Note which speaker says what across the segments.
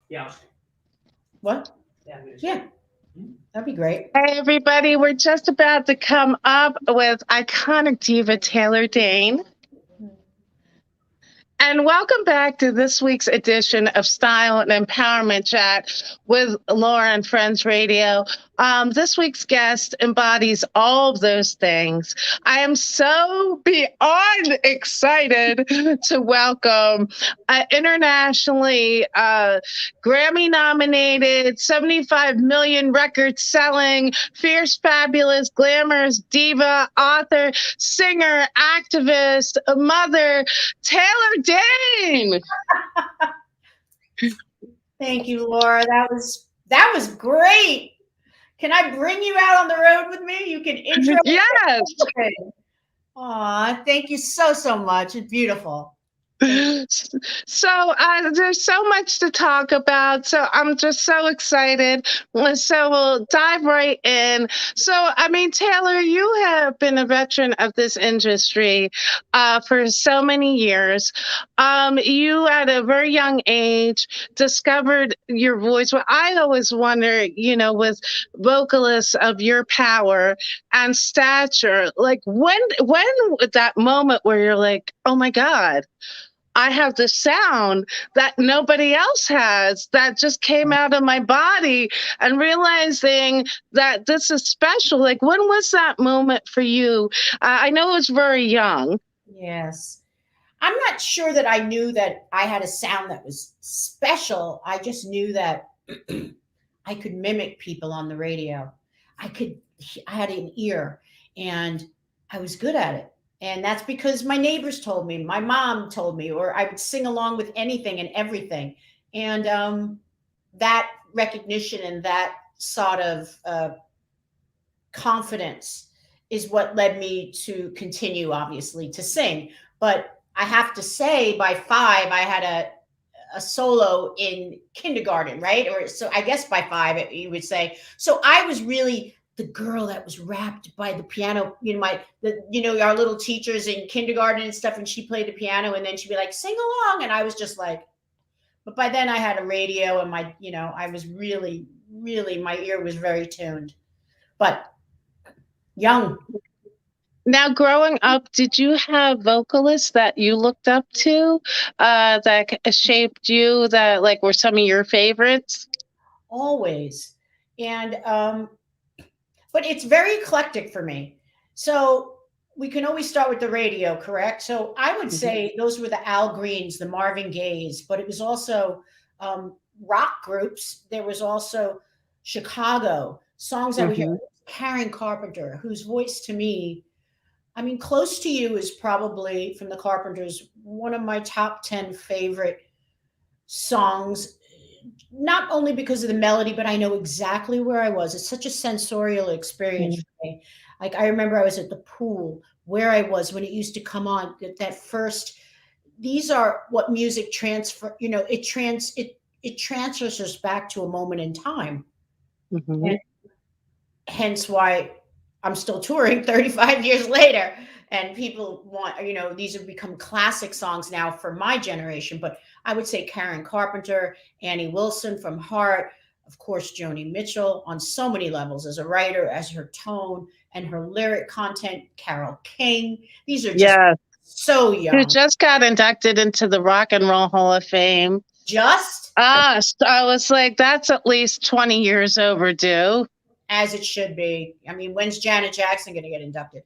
Speaker 1: Yeah.
Speaker 2: What? Yeah. That'd be great.
Speaker 3: Hey, everybody. We're just about to come up with iconic diva Taylor Dayne. And welcome back to this week's edition of Style and Empowerment Chat with Laura and Friends Radio. This week's guest embodies all of those things. I am so beyond excited to welcome internationally Grammy nominated, 75 million record selling, fierce, fabulous, glamorous diva, author, singer, activist, mother, Taylor Dayne.
Speaker 2: Thank you, Laura. That was great. Can I bring you out on the road with me? You can intro.
Speaker 3: Yes.
Speaker 2: Aw, thank you so much. It's beautiful.
Speaker 3: So there's so much to talk about. So I'm just so excited. So we'll dive right in. So, I mean, Taylor, you have been a veteran of this industry for so many years. You, at a very young age, discovered your voice. Well, I always wonder, you know, with vocalists of your power and stature, like when that moment where you're like, oh my God, I have this sound that nobody else has, that just came out of my body, and realizing that this is special. Like, when was that moment for you? I know it was very young.
Speaker 2: Yes. I'm not sure that I knew that I had a sound that was special. I just knew that I could mimic people on the radio. I had an ear and I was good at it. And that's because my neighbors told me, my mom told me, or I would sing along with anything and everything. And that recognition and that sort of confidence is what led me to continue, obviously, to sing. But I have to say, by 5, I had a solo in kindergarten, right? Or so I guess by 5, you would say. So I was really the girl that was wrapped by the piano, our little teachers in kindergarten and stuff, and she played the piano, and then she'd be like, sing along. And I was just like, but by then I had a radio, and I was really, my ear was very tuned, but young.
Speaker 3: Now, growing up, did you have vocalists that you looked up to that shaped you, that like were some of your favorites?
Speaker 2: Always. And, but it's very eclectic for me. So we can always start with the radio, correct? So I would say those were the Al Greens, the Marvin Gayes, but it was also rock groups. There was also Chicago, songs that we hear. Karen Carpenter, whose voice to me, I mean, Close to You is probably, from the Carpenters, one of my top 10 favorite songs. Not only because of the melody, but I know exactly where I was. It's such a sensorial experience for me. Like, I remember I was at the pool where I was when it used to come on, that first, these are what music transfer, it transfers us back to a moment in time. And hence why I'm still touring 35 years later. And people want, these have become classic songs now for my generation. But I would say Karen Carpenter, Annie Wilson from Heart, of course, Joni Mitchell on so many levels as a writer, as her tone and her lyric content, Carole King. These are just so young.
Speaker 3: Who just got inducted into the Rock and Roll Hall of Fame.
Speaker 2: Just?
Speaker 3: I was like, that's at least 20 years overdue.
Speaker 2: As it should be. I mean, when's Janet Jackson going to get inducted?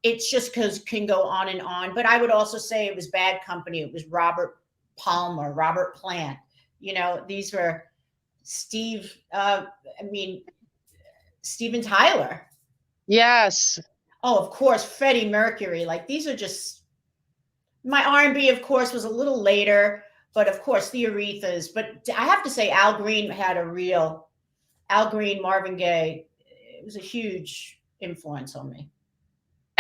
Speaker 2: It's just because can go on and on. But I would also say it was Bad Company. It was Robert Palmer, Robert Plant. These were Steven Tyler.
Speaker 3: Yes.
Speaker 2: Oh, of course, Freddie Mercury. Like, these are just, my R&B, of course, was a little later, but of course the Arethas. But I have to say, Al Green, Marvin Gaye, it was a huge influence on me.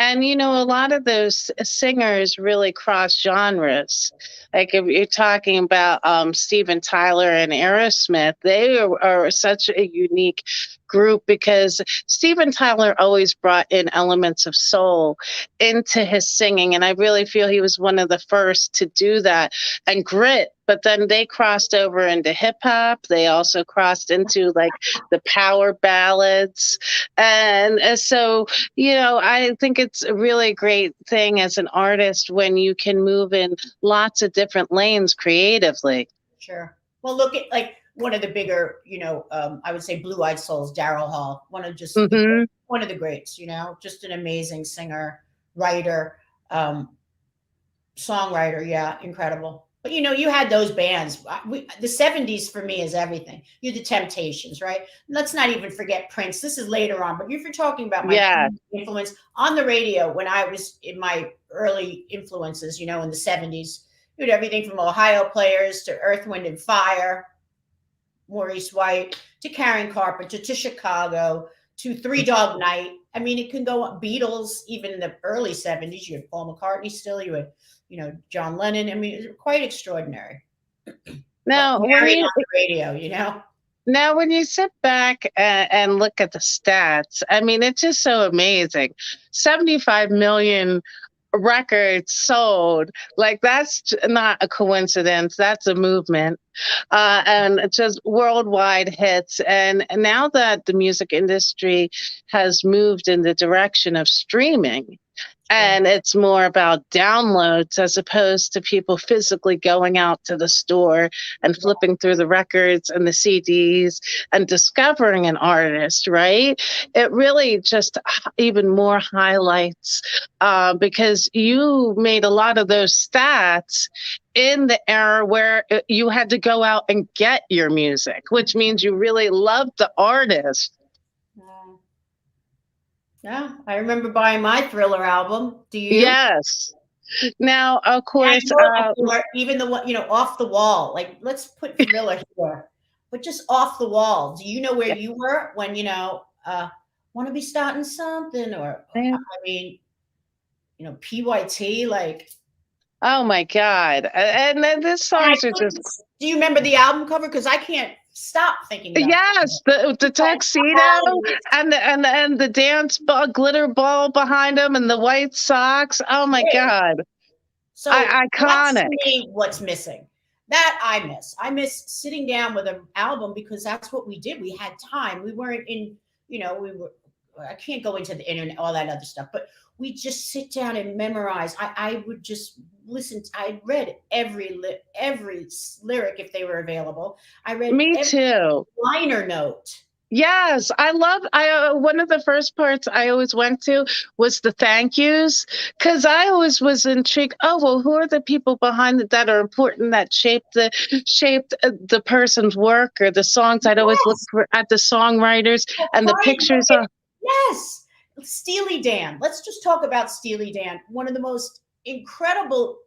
Speaker 3: And, a lot of those singers really cross genres. Like, if you're talking about Steven Tyler and Aerosmith, they are such a unique group because Steven Tyler always brought in elements of soul into his singing. And I really feel he was one of the first to do that. And grit but then they crossed over into hip hop. They also crossed into like the power ballads. And so, I think it's a really great thing as an artist when you can move in lots of different lanes creatively.
Speaker 2: Sure. Well, look at like one of the bigger, I would say Blue Eyed Souls, Daryl Hall, one of the greats, just an amazing singer, writer, songwriter. Yeah, incredible. But you had those bands. The 70s for me is everything. You had the Temptations, right? Let's not even forget Prince. This is later on, but if you're talking about my influence on the radio when I was in my early influences, in the 70s, you had everything from Ohio Players to Earth, Wind and Fire, Maurice White, to Karen Carpenter, to Chicago, to Three Dog Night. I mean, it can go on. Beatles, even in the early 70s, you had Paul McCartney still, you had, John Lennon. I mean, it was quite extraordinary.
Speaker 3: Now,
Speaker 2: on the radio,
Speaker 3: Now, when you sit back and look at the stats, I mean, it's just so amazing. 75 million records sold. Like, that's not a coincidence. That's a movement. And it's just worldwide hits. And now that the music industry has moved in the direction of streaming, and it's more about downloads as opposed to people physically going out to the store and flipping through the records and the CDs and discovering an artist, right? It really just even more highlights because you made a lot of those stats in the era where you had to go out and get your music, which means you really loved the artist.
Speaker 2: Yeah, I remember buying my Thriller album. Do you?
Speaker 3: Yes. Now, of course,
Speaker 2: even the one, Off the Wall. Like, let's put Thriller here, but just Off the Wall. Do you know where you were when want to be starting something, or I mean, PYT, like.
Speaker 3: Oh my God! And then this songs are just.
Speaker 2: Do you remember the album cover? Because I can't stop thinking about
Speaker 3: yes, the tuxedo and the dance ball, glitter ball behind him and the white socks. Oh my God.
Speaker 2: So
Speaker 3: iconic.
Speaker 2: That's to me what's missing. That I miss. I miss sitting down with an album because that's what we did. We had time. We weren't in, I can't go into the internet, all that other stuff, but we just sit down and memorize. I would just listen. I read every lyric if they were available. I read
Speaker 3: me too.
Speaker 2: Liner note.
Speaker 3: Yes, I one of the first parts I always went to was the thank yous, because I always was intrigued. Oh, well, who are the people behind it that are important that shaped the person's work or the songs? I'd always look at the songwriters and the pictures.
Speaker 2: Yes. Steely Dan. Let's just talk about Steely Dan. One of the most incredible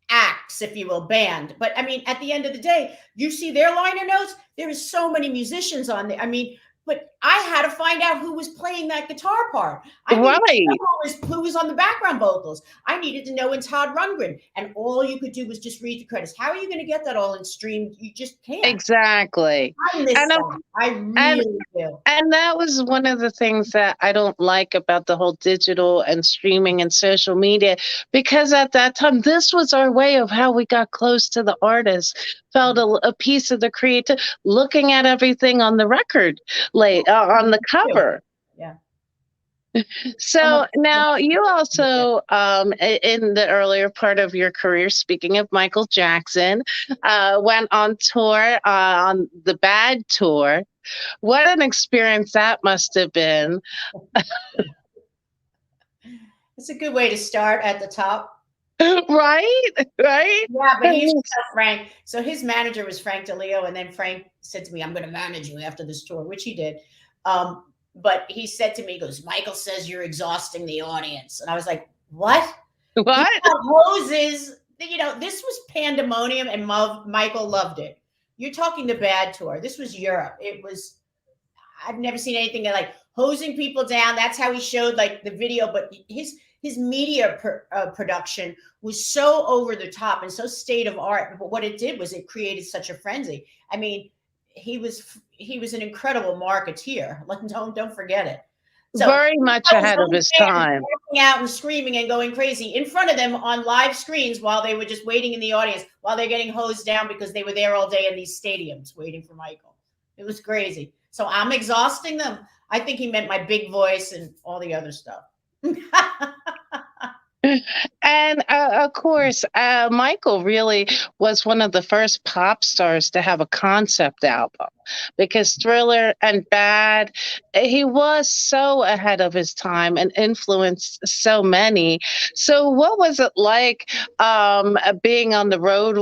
Speaker 2: acts, if you will, band. But I mean, at the end of the day, you see their liner notes. There is so many musicians on there. I mean, but I had to find out who was playing that guitar part. I needed to know who was on the background vocals. I needed to know in Todd Rundgren. And all you could do was just read the credits. How are you going to get that all in stream? You just can't.
Speaker 3: Exactly.
Speaker 2: I miss that. I really do.
Speaker 3: And that was one of the things that I don't like about the whole digital and streaming and social media, because at that time, this was our way of how we got close to the artist, felt a piece of the creative, looking at everything on the record, on the cover.
Speaker 2: Yeah.
Speaker 3: So now you also, in the earlier part of your career, speaking of Michael Jackson, went on tour, on the Bad Tour. What an experience that must have been.
Speaker 2: It's a good way to start at the top.
Speaker 3: Right?
Speaker 2: Yeah, but he's Frank. So his manager was Frank DeLeo, and then Frank said to me, "I'm going to manage you after this tour," which he did. But he said to me, he goes, "Michael says you're exhausting the audience." And I was like, what?
Speaker 3: What?
Speaker 2: Hoses, this was pandemonium, and Michael loved it. You're talking the Bad Tour. This was Europe. I've never seen anything like hosing people down. That's how he showed like the video, but his media production was so over the top and so state of art. But what it did was it created such a frenzy. I mean, he was an incredible marketeer. Like, don't forget it. So
Speaker 3: Very much
Speaker 2: I was
Speaker 3: ahead of
Speaker 2: own
Speaker 3: his
Speaker 2: fans
Speaker 3: time.
Speaker 2: walking out and screaming and going crazy in front of them on live screens while they were just waiting in the audience while they're getting hosed down because they were there all day in these stadiums waiting for Michael. It was crazy. So I'm exhausting them. I think he meant my big voice and all the other stuff.
Speaker 3: And of course, Michael really was one of the first pop stars to have a concept album because Thriller and Bad, he was so ahead of his time and influenced so many. So, what was it like being on the road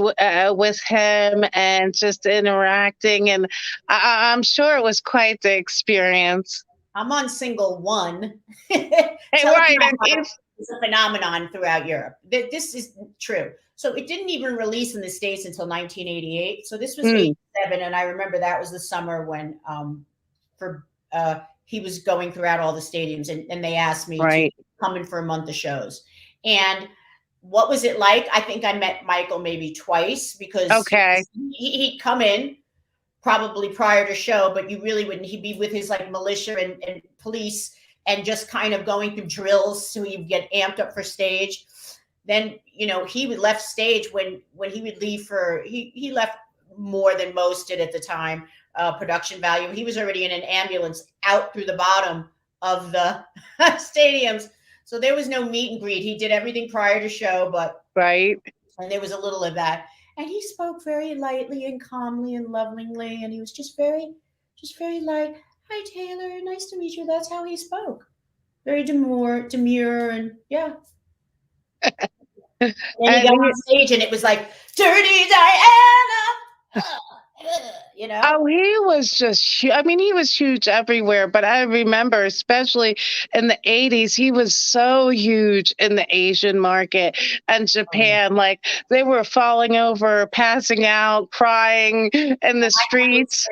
Speaker 3: with him and just interacting? And I'm sure it was quite the experience.
Speaker 2: I'm on single one.
Speaker 3: Hey,
Speaker 2: Tell
Speaker 3: right. And
Speaker 2: it's a phenomenon throughout Europe. This is true. So it didn't even release in the States until 1988. So this was 87. And I remember that was the summer when he was going throughout all the stadiums and they asked me to come in for a month of shows. And what was it like? I think I met Michael maybe twice because he'd come in probably prior to show, but you really wouldn't. He'd be with his like militia and police and just kind of going through drills so he'd get amped up for stage. Then, he would left stage when he would leave he left more than most did at the time, production value. He was already in an ambulance out through the bottom of the stadiums. So there was no meet and greet. He did everything prior to show, and there was a little of that. And he spoke very lightly and calmly and lovingly. And he was just very light. Hi, Taylor. Nice to meet you. That's how he spoke. Very demure, and yeah. And he got on stage, and it was like, Dirty Diana.
Speaker 3: Oh, he was just, I mean, he was huge everywhere. But I remember, especially in the 80s, he was so huge in the Asian market and Japan. Like they were falling over, passing out, crying in the streets.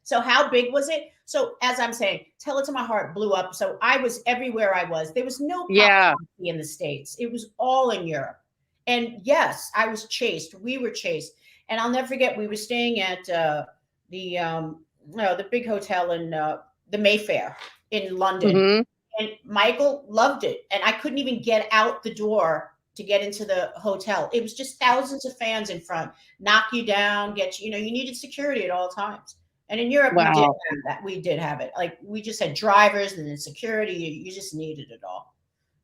Speaker 2: So how big was it? So as I'm saying, Tell It to My Heart blew up. So I was everywhere I was. There was no paparazzi in the States. It was all in Europe. And yes, I was chased. We were chased. And I'll never forget, we were staying at the big hotel in the Mayfair in London. And Michael loved it. And I couldn't even get out the door to get into the hotel. It was just thousands of fans in front, knock you down, you needed security at all times. And in Europe, we did have that. We did have it. Like we just had drivers and then security. You just needed it all.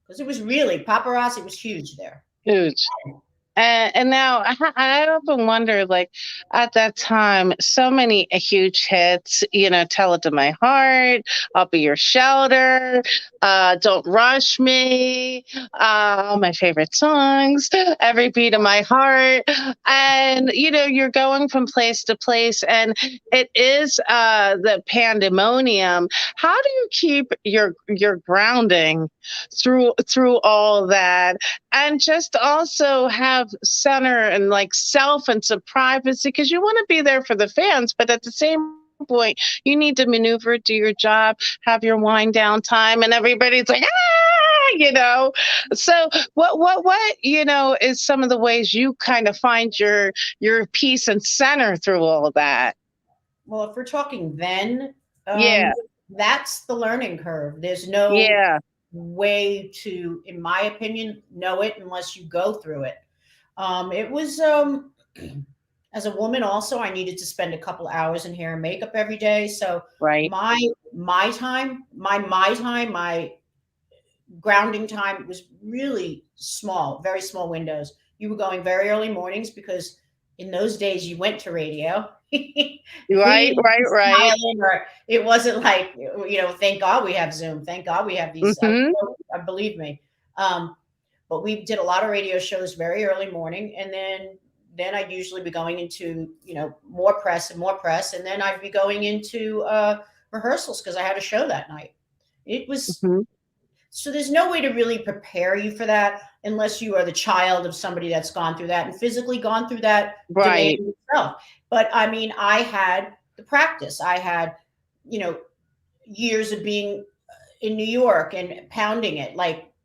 Speaker 2: Because it was really, paparazzi was huge there.
Speaker 3: Huge. And now I often wonder, like at that time, so many huge hits, Tell It to My Heart, I'll Be Your Shelter, Don't Rush Me, all my favorite songs, Every Beat of My Heart. And, you're going from place to place and it is the pandemonium. How do you keep your grounding through all that and just also have center and like self and some privacy because you want to be there for the fans, but at the same point you need to maneuver, do your job, have your wind down time, and everybody's like so what is some of the ways you kind of find your peace and center through all of that?
Speaker 2: Well, if we're talking then, that's the learning curve. There's no way to, in my opinion, know it unless you go through it. It was, as a woman also, I needed to spend a couple hours in hair and makeup every day. So my time, my grounding time was really small, very small windows. You were going very early mornings because in those days you went to radio.
Speaker 3: Right.
Speaker 2: Or it wasn't like, thank God we have Zoom. Thank God we have these. Believe me. But we did a lot of radio shows very early morning. And then I'd usually be going into, more press. And then I'd be going into rehearsals because I had a show that night. It was, so there's no way to really prepare you for that unless you are the child of somebody that's gone through that and physically gone through that yourself. But I mean, I had the practice. I had, years of being in New York and pounding it,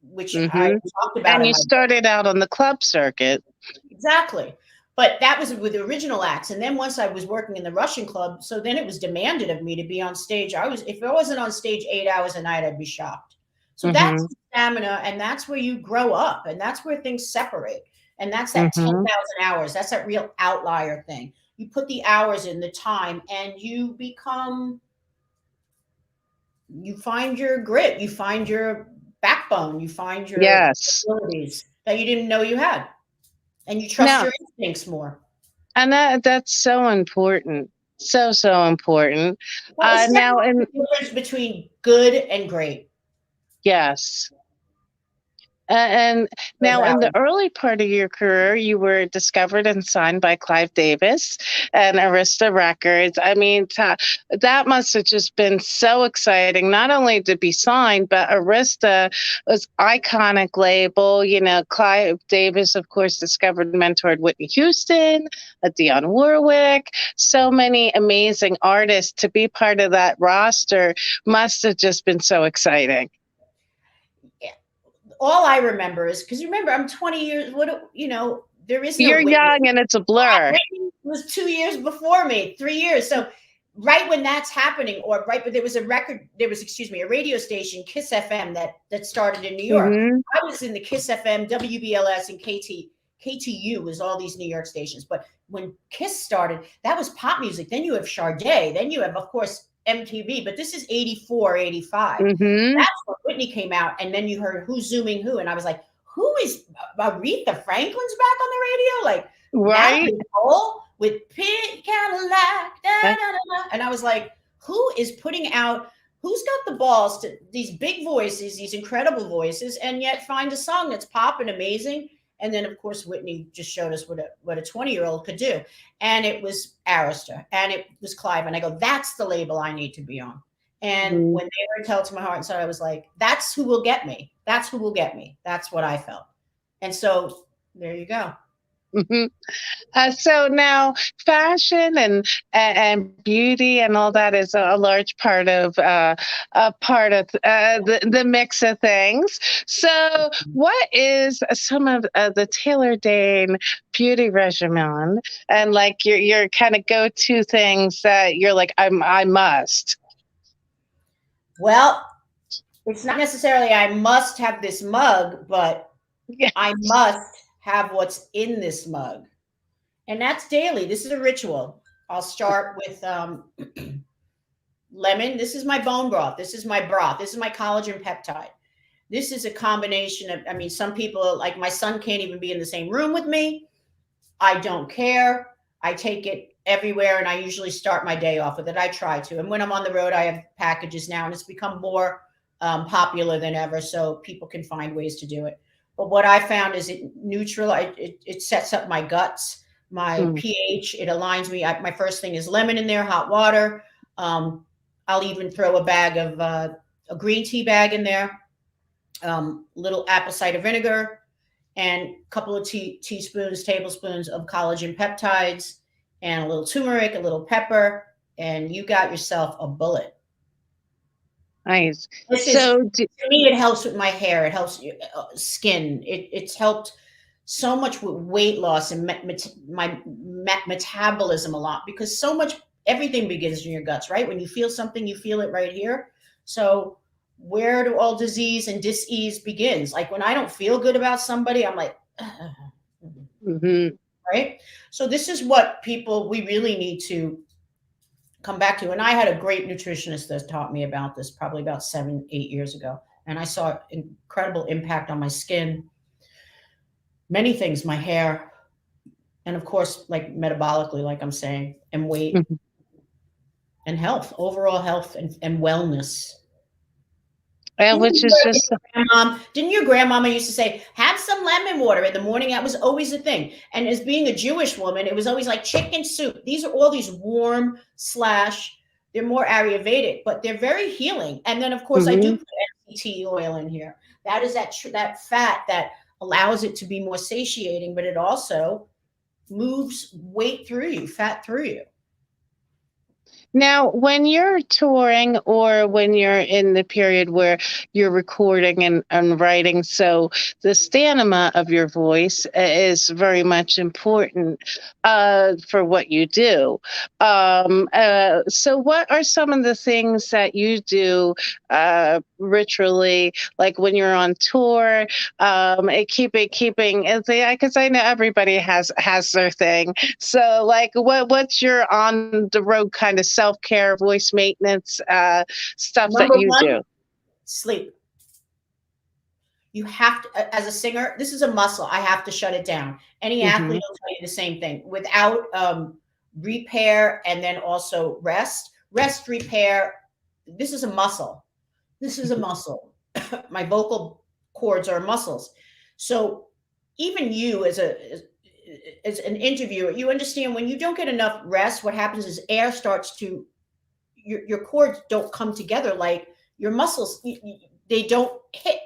Speaker 2: which I talked about.
Speaker 3: And you started out on the club circuit.
Speaker 2: Exactly. But that was with the original acts. And then once I was working in the Russian club, so then it was demanded of me to be on stage. If I wasn't on stage 8 hours a night, I'd be shocked. So that's stamina, and that's where you grow up, and that's where things separate. And that's that 10,000 hours. That's that real outlier thing. You put the hours in, the time, and you find your grit, you find your backbone, you find your abilities that you didn't know you had. And you trust your instincts more.
Speaker 3: And that's so important. So important.
Speaker 2: Well, now, the difference between good and great.
Speaker 3: Yes. And now, in the early part of your career, you were discovered and signed by Clive Davis and Arista Records. I mean, that must have just been so exciting, not only to be signed, but Arista was iconic label. You know, Clive Davis, of course, discovered and mentored Whitney Houston, Dionne Warwick, so many amazing artists. To be part of that roster must have just been so exciting.
Speaker 2: All I remember is, because remember, I'm 20 years, there is no
Speaker 3: You're
Speaker 2: Whitney.
Speaker 3: young and it's a blur.
Speaker 2: Whitney was 2 years before me, 3 years. So right when that's happening, but there was a radio station, Kiss FM, that started in New York. I was in the Kiss FM, WBLS, and KTU was all these New York stations. But when Kiss started, that was pop music. Then you have Sade. Then you have, of course, MTV, but this is 84, 85. That's when Whitney came out, and then you heard Who's Zooming Who, and I was like, who is Aretha Franklin's back on the radio? Like,
Speaker 3: right?
Speaker 2: With Pink Cadillac, da, da, da, da. And I was like, who's got the balls to these big voices, these incredible voices, and yet find a song that's pop and amazing? And then, of course, Whitney just showed us what a 20-year-old could do. And it was Arista, and it was Clive. And I go, that's the label I need to be on. And when they were Tell It to My Heart and Soul, I was like, that's who will get me. That's who will get me. That's what I felt. And so there you go.
Speaker 3: So now fashion and beauty and all that is a large part of the mix of things. So what is some of the Taylor Dayne beauty regimen, and like your kind of go-to things that you're like, I must?
Speaker 2: Well, it's not necessarily I must have this mug, but I must have what's in this mug. And that's daily. This is a ritual. I'll start with lemon. This is my bone broth. This is my broth. This is my collagen peptide. This is a combination of, some people, like my son, can't even be in the same room with me. I don't care. I take it everywhere, and I usually start my day off with it. I try to. And when I'm on the road, I have packages now, and it's become more popular than ever, so people can find ways to do it. But what I found is it sets up my guts, my pH. It aligns me. My first thing is lemon in there, hot water. I'll even throw a bag of a green tea bag in there, little apple cider vinegar, and a couple of tablespoons of collagen peptides, and a little turmeric, a little pepper, and you got yourself a bullet.
Speaker 3: Nice.
Speaker 2: To me, it helps with my hair. It helps skin. It's helped so much with weight loss and my metabolism a lot, because everything begins in your guts, right? When you feel something, you feel it right here. So where do all disease and dis-ease begins? Like when I don't feel good about somebody, I'm like, right? So this is what we really need to come back to. And I had a great nutritionist that taught me about this probably about 7-8 years ago. And I saw incredible impact on my skin, many things, my hair, and of course, like metabolically, like I'm saying, and weight and health, overall health and wellness.
Speaker 3: Which is just
Speaker 2: didn't your grandmama used to say, have some lemon water in the morning? That was always a thing. And as being a Jewish woman, it was always like chicken soup. These are all these warm / they're more Ayurvedic, but they're very healing. And then of course I do put MCT oil in here. That is that fat that allows it to be more satiating, but it also moves weight through you, fat through you.
Speaker 3: Now, when you're touring or when you're in the period where you're recording and writing, so the stamina of your voice is very much important for what you do. So, what are some of the things that you do ritually, like when you're on tour, keeping, because I know everybody has their thing. So, like, what's your on the road kind of self care, voice maintenance stuff that
Speaker 2: Number
Speaker 3: you
Speaker 2: one,
Speaker 3: do?
Speaker 2: sleep. You have to, as a singer, this is a muscle. I have to shut it down. Any
Speaker 3: Hmm.
Speaker 2: athlete will tell you the same thing. Without repair and then also rest, repair. This is a muscle. This is a muscle. My vocal cords are muscles. So even you as an interviewer, you understand when you don't get enough rest, what happens is air starts to your cords don't come together like your muscles, they don't hit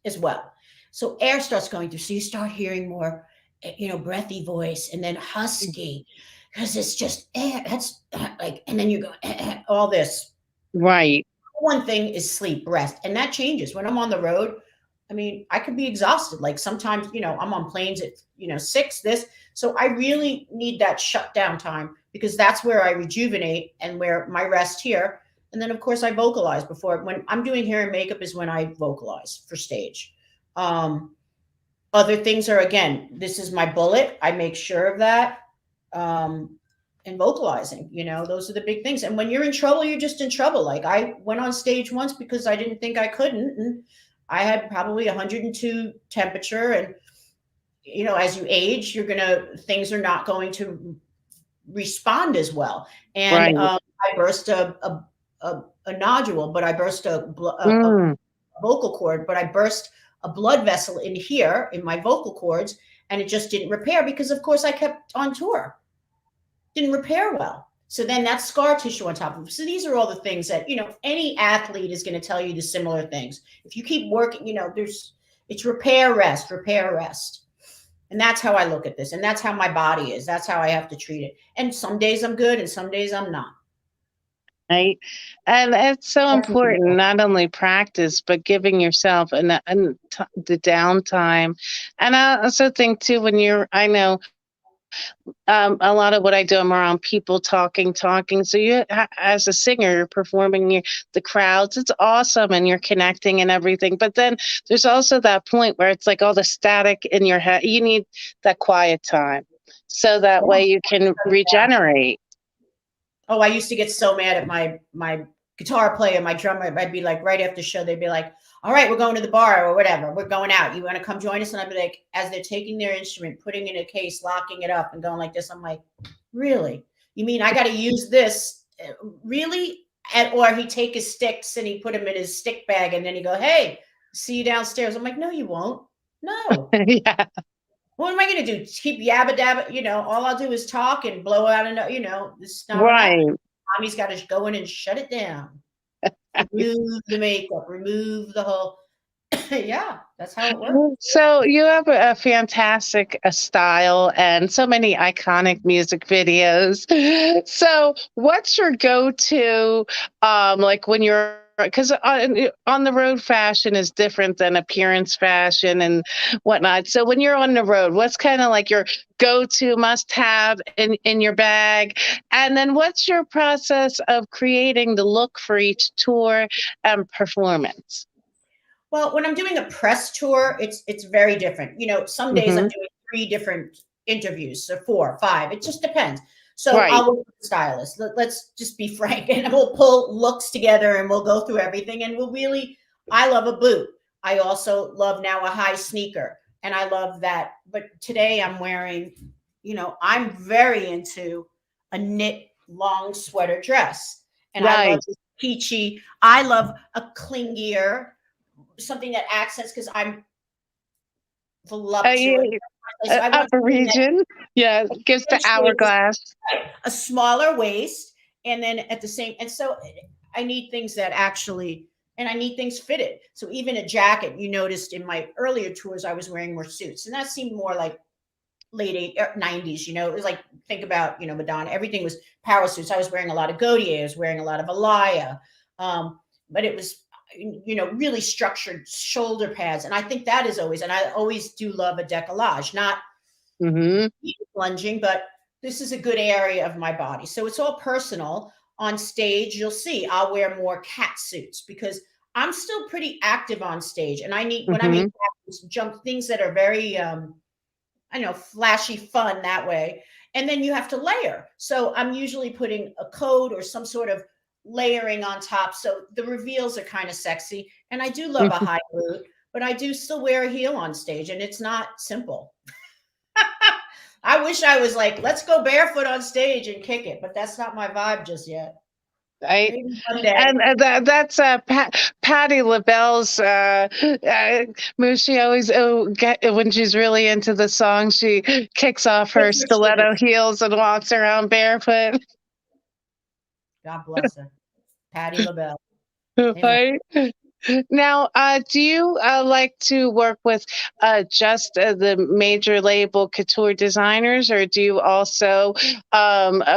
Speaker 2: as well. So air starts going through. So you start hearing more, breathy voice and then husky because it's just air. That's like, and then you go all this.
Speaker 3: Right.
Speaker 2: One thing is sleep, rest, and that changes when I'm on the road. I mean, I could be exhausted. Like sometimes, I'm on planes at 6. This, so I really need that shutdown time because that's where I rejuvenate and where my rest here. And then, of course, I vocalize before. When I'm doing hair and makeup is when I vocalize for stage. Um, Other things are, again, this is my bullet. I make sure of that. Um, and vocalizing, those are the big things. And when you're in trouble, you're just in trouble. Like I went on stage once because I didn't think I couldn't. And I had probably 102 temperature. And, as you age, things are not going to respond as well. And
Speaker 3: Right.
Speaker 2: I burst a nodule, but I burst a
Speaker 3: Mm.
Speaker 2: vocal cord, but I burst a blood vessel in here in my vocal cords, and it just didn't repair because, of course, I kept on tour. Didn't repair well. So then that's scar tissue on top of it. So these are all the things that, any athlete is going to tell you the similar things. If you keep working, it's repair, rest, repair, rest. And that's how I look at this. And that's how my body is. That's how I have to treat it. And some days I'm good and some days I'm not.
Speaker 3: Right. And it's so
Speaker 2: Definitely.
Speaker 3: important, not only practice, but giving yourself the downtime. And I also think too, I know a lot of what I do, I'm around people talking. So as a singer, you're performing the crowds. It's awesome, and you're connecting and everything. But then there's also that point where it's like all the static in your head. You need that quiet time, so that way you can regenerate.
Speaker 2: Oh, I used to get so mad at my guitar player, my drummer. I'd be like, right after the show, they'd be like, "All right, we're going to the bar or whatever. We're going out. You want to come join us?" And I'd be like, as they're taking their instrument, putting it in a case, locking it up, and going like this, I'm like, "Really? You mean I got to use this? Really?" Or he'd take his sticks and he put them in his stick bag, and then he'd go, "Hey, see you downstairs." I'm like, "No, you won't. No."
Speaker 3: Yeah.
Speaker 2: What am I going to do? Keep yabba dabba? All I'll do is talk and blow out this is not going to happen.
Speaker 3: Right.
Speaker 2: Mommy's got to go in and shut it down. Remove the makeup, remove the whole. Yeah, that's how it works.
Speaker 3: So you have a fantastic style and so many iconic music videos. So what's your go-to, like when you're, because on the road, fashion is different than appearance fashion and whatnot. So when you're on the road, what's kind of like your go-to must-have in your bag? And then what's your process of creating the look for each tour and performance?
Speaker 2: Well, when I'm doing a press tour, it's very different. Some days I'm
Speaker 3: Hmm.
Speaker 2: doing 3 different interviews, or 4, 5. It just depends. So
Speaker 3: Right.
Speaker 2: I'll work with the stylist. Let's just be frank, and we'll pull looks together, and we'll go through everything. And we'll really, I love a boot. I also love now a high sneaker, and I love that. But today I'm wearing, I'm very into a knit long sweater dress, and I love
Speaker 3: Right.
Speaker 2: this peachy. I love a clingier, something that accents because I'm voluptuous.
Speaker 3: Yeah,
Speaker 2: So I want
Speaker 3: upper
Speaker 2: something that
Speaker 3: region. Yeah, gives the
Speaker 2: accentuates
Speaker 3: hourglass.
Speaker 2: a smaller waist, and then at the same, and so I need things that actually, and I need things fitted. So even a jacket, you noticed in my earlier tours, I was wearing more suits, and that seemed more like 90s. It was like, think about, Madonna. Everything was power suits. I was wearing a lot of Gautier. I was wearing a lot of Alaya. But it was, really structured shoulder pads. And I think that is always, and I always do love a decollage, not plunging, but this is a good area of my body. So it's all personal. On stage, you'll see I'll wear more cat suits because I'm still pretty active on stage. And I need, when I mean jump things that are very, I know, flashy fun that way. And then you have to layer. So I'm usually putting a coat or some sort of layering on top. So the reveals are kind of sexy. And I do love a high boot, but I do still wear a heel on stage, and it's not simple. I wish I was like, let's go barefoot on stage and kick it, but that's not my vibe just yet.
Speaker 3: Right. And that's Patti LaBelle's move. She always when she's really into the song, she kicks off her stiletto heels and walks around barefoot.
Speaker 2: God bless her, Patti LaBelle.
Speaker 3: Right. Now, do you like to work with just the major label couture designers, or do you also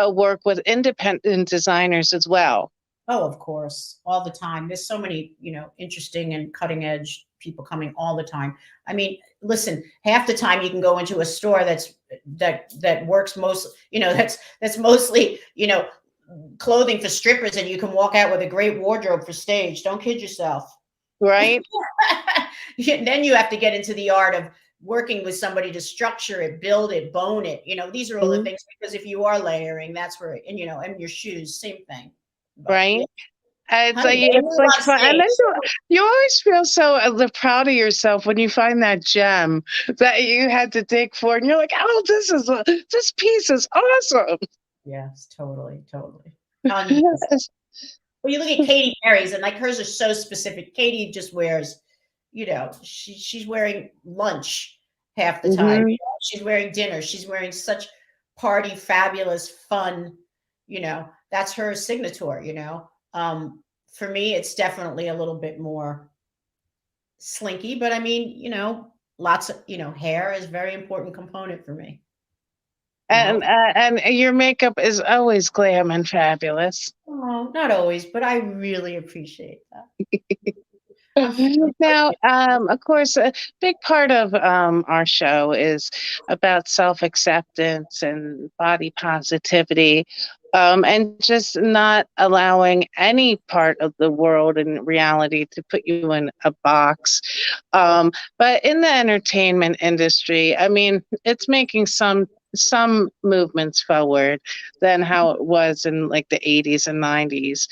Speaker 3: work with independent designers as well?
Speaker 2: Oh, of course, all the time. There's so many, interesting and cutting edge people coming all the time. I mean, listen, half the time you can go into a store that works most, that's mostly, clothing for strippers, and you can walk out with a great wardrobe for stage. Don't kid yourself.
Speaker 3: Right.
Speaker 2: Then you have to get into the art of working with somebody to structure it, build it, bone it. These are all the things, because if you are layering, that's where, and your shoes, same thing. But,
Speaker 3: right.
Speaker 2: yeah.
Speaker 3: It's like fun. And then you always feel so proud of yourself when you find that gem that you had to dig for, and you're like, oh, this piece is awesome.
Speaker 2: Yes, totally. Well, you look at Katy Perry's, and like hers are so specific. Katy just wears, she's wearing lunch half the time. She's wearing dinner. She's wearing such party, fabulous, fun. That's her signature. For me, it's definitely a little bit more slinky, but I mean, lots of, hair is a very important component for me.
Speaker 3: And your makeup is always glam and fabulous.
Speaker 2: Oh, not always, but I really appreciate that.
Speaker 3: Now, of course, a big part of our show is about self-acceptance and body positivity, and just not allowing any part of the world and reality to put you in a box. But in the entertainment industry, I mean, it's making some movements forward than how it was in like the 80s and 90s.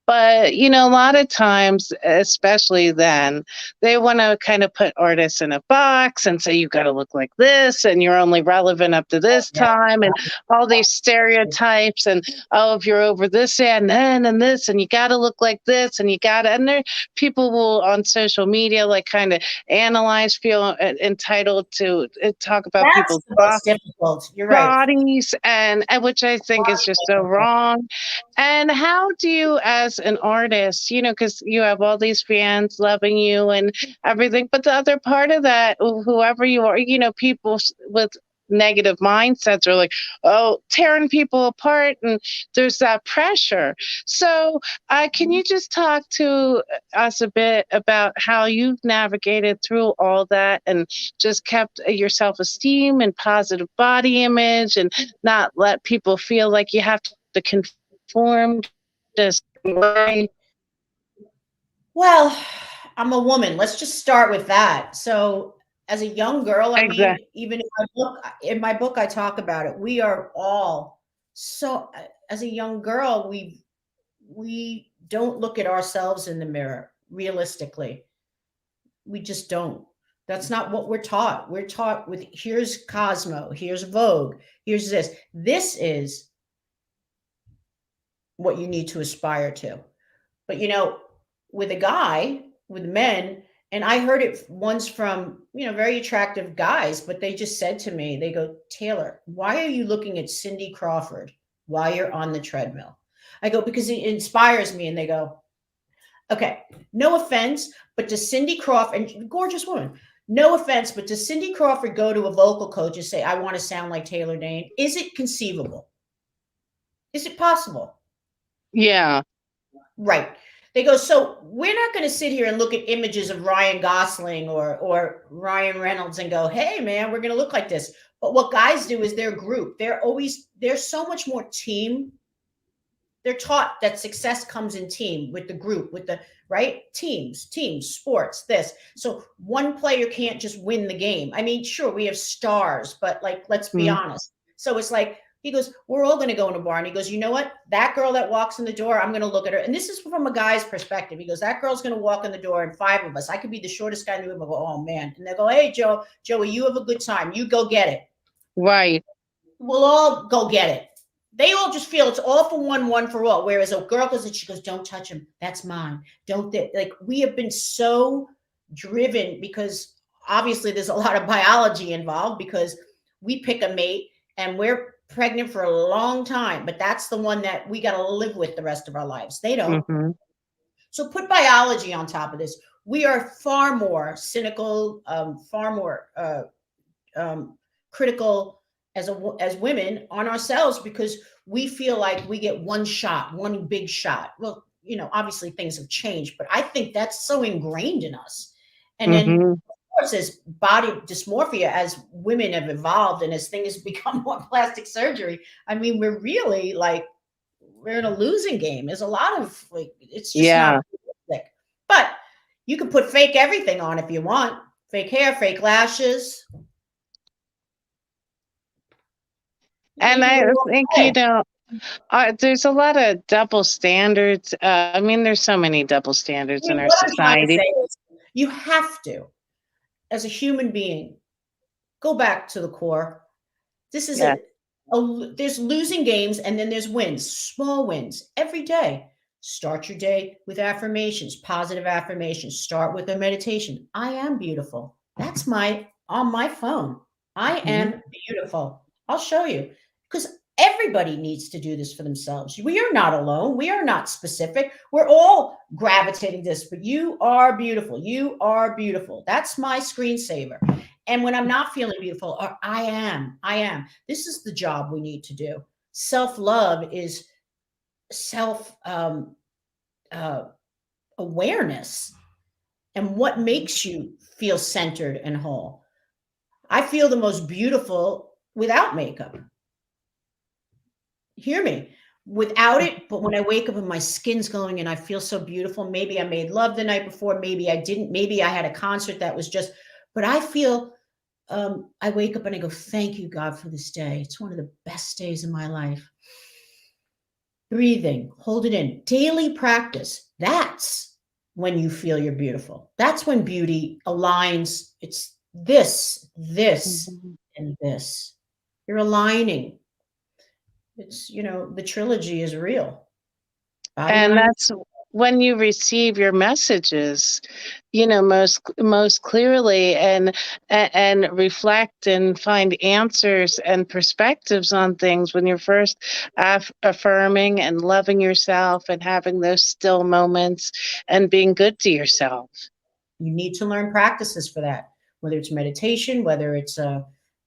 Speaker 3: But, a lot of times, especially then, they want to kind of put artists in a box and say, you got to look like this, and you're only relevant up to this time, and all these stereotypes. And, oh, if you're over this and then and this, and you got to look like this, and and there, people will on social media, like, kind of analyze, feel entitled to talk about people's bodies, and which I think is just so wrong. And how do you, as an artist, because you have all these fans loving you and everything, but the other part of that, whoever you are, people with negative mindsets are like, oh, tearing people apart, and there's that pressure. So can you just talk to us a bit about how you've navigated through all that and just kept your self-esteem and positive body image, and not let people feel like you have to conform?
Speaker 2: Well, I'm a woman. Let's just start with that. So as a young girl, I mean, even in my book, I talk about it. We are all so, as a young girl, we don't look at ourselves in the mirror realistically. We just don't. That's not what we're taught. We're taught with, here's Cosmo, here's Vogue, here's this. This is what you need to aspire to. But with a guy, with men, and I heard it once from, very attractive guys, but they just said to me, they go, Taylor, why are you looking at Cindy Crawford while you're on the treadmill? I go, because it inspires me. And they go, okay, no offense, but does Cindy Crawford, and gorgeous woman, No offense, but does Cindy Crawford go to a vocal coach and say, I want to sound like Taylor Dayne? Is it conceivable? Is it possible?
Speaker 3: Yeah.
Speaker 2: Right. They go, so we're not going to sit here and look at images of Ryan Gosling or Ryan Reynolds and go, hey, man, we're going to look like this. But what guys do is they're group. They're so much more team. They're taught that success comes in team with the group, with the right teams, sports, this. So one player can't just win the game. I mean, sure, we have stars, but like, let's be honest. So it's like, he goes, we're all going to go in a bar. And he goes, you know what? That girl that walks in the door, I'm going to look at her. And this is from a guy's perspective. He goes, that girl's going to walk in the door, and 5 of us, I could be the shortest guy in the room. I go, oh, man. And they go, hey, Joey, you have a good time. You go get it.
Speaker 3: Right.
Speaker 2: We'll all go get it. They all just feel it's all for one for all. Whereas a girl goes and she goes, don't touch him. That's mine. Don't they? Like, we have been so driven because obviously there's a lot of biology involved because we pick a mate and we're pregnant for a long time, but that's the one that we got to live with the rest of our lives. They don't. So put biology on top of this. We are far more cynical, far more critical as women on ourselves because we feel like we get one shot, one big shot. Well, you know, obviously things have changed, but I think that's so ingrained in us. And then of course, as body dysmorphia, as women have evolved and as things become more plastic surgery, I mean, we're really like, we're in a losing game. There's a lot of like, it's just not realistic. But you can put fake everything on if you want. Fake hair, fake lashes.
Speaker 3: And I think, you know, there's a lot of double standards. I mean, there's so many double standards in our society.
Speaker 2: You have to, as a human being, go back to the core. This is there's losing games and then there's wins, small wins every day. Start your day with affirmations, positive affirmations. Start with a meditation. I am beautiful. That's on my phone. I am beautiful. I'll show you. Because everybody needs to do this for themselves. We are not alone. We are not specific. We're all gravitating this, but you are beautiful. You are beautiful. That's my screensaver. And when I'm not feeling beautiful, or I am. This is the job we need to do. Self-love is awareness and what makes you feel centered and whole. I feel the most beautiful without makeup. Hear me, without it. But when I wake up and my skin's glowing and I feel so beautiful, maybe I made love the night before, maybe I didn't, maybe I had a concert that was just, but I feel, I wake up and I go, thank you, God, for this day. It's one of the best days of my life. Breathing, hold it in, daily practice. That's when you feel you're beautiful. That's when beauty aligns. It's this, and this. You're aligning. It's, you know, the trilogy is real.
Speaker 3: And that's when you receive your messages, you know, most clearly and reflect and find answers and perspectives on things when you're first affirming and loving yourself and having those still moments and being good to yourself.
Speaker 2: You need to learn practices for that, whether it's meditation, whether it's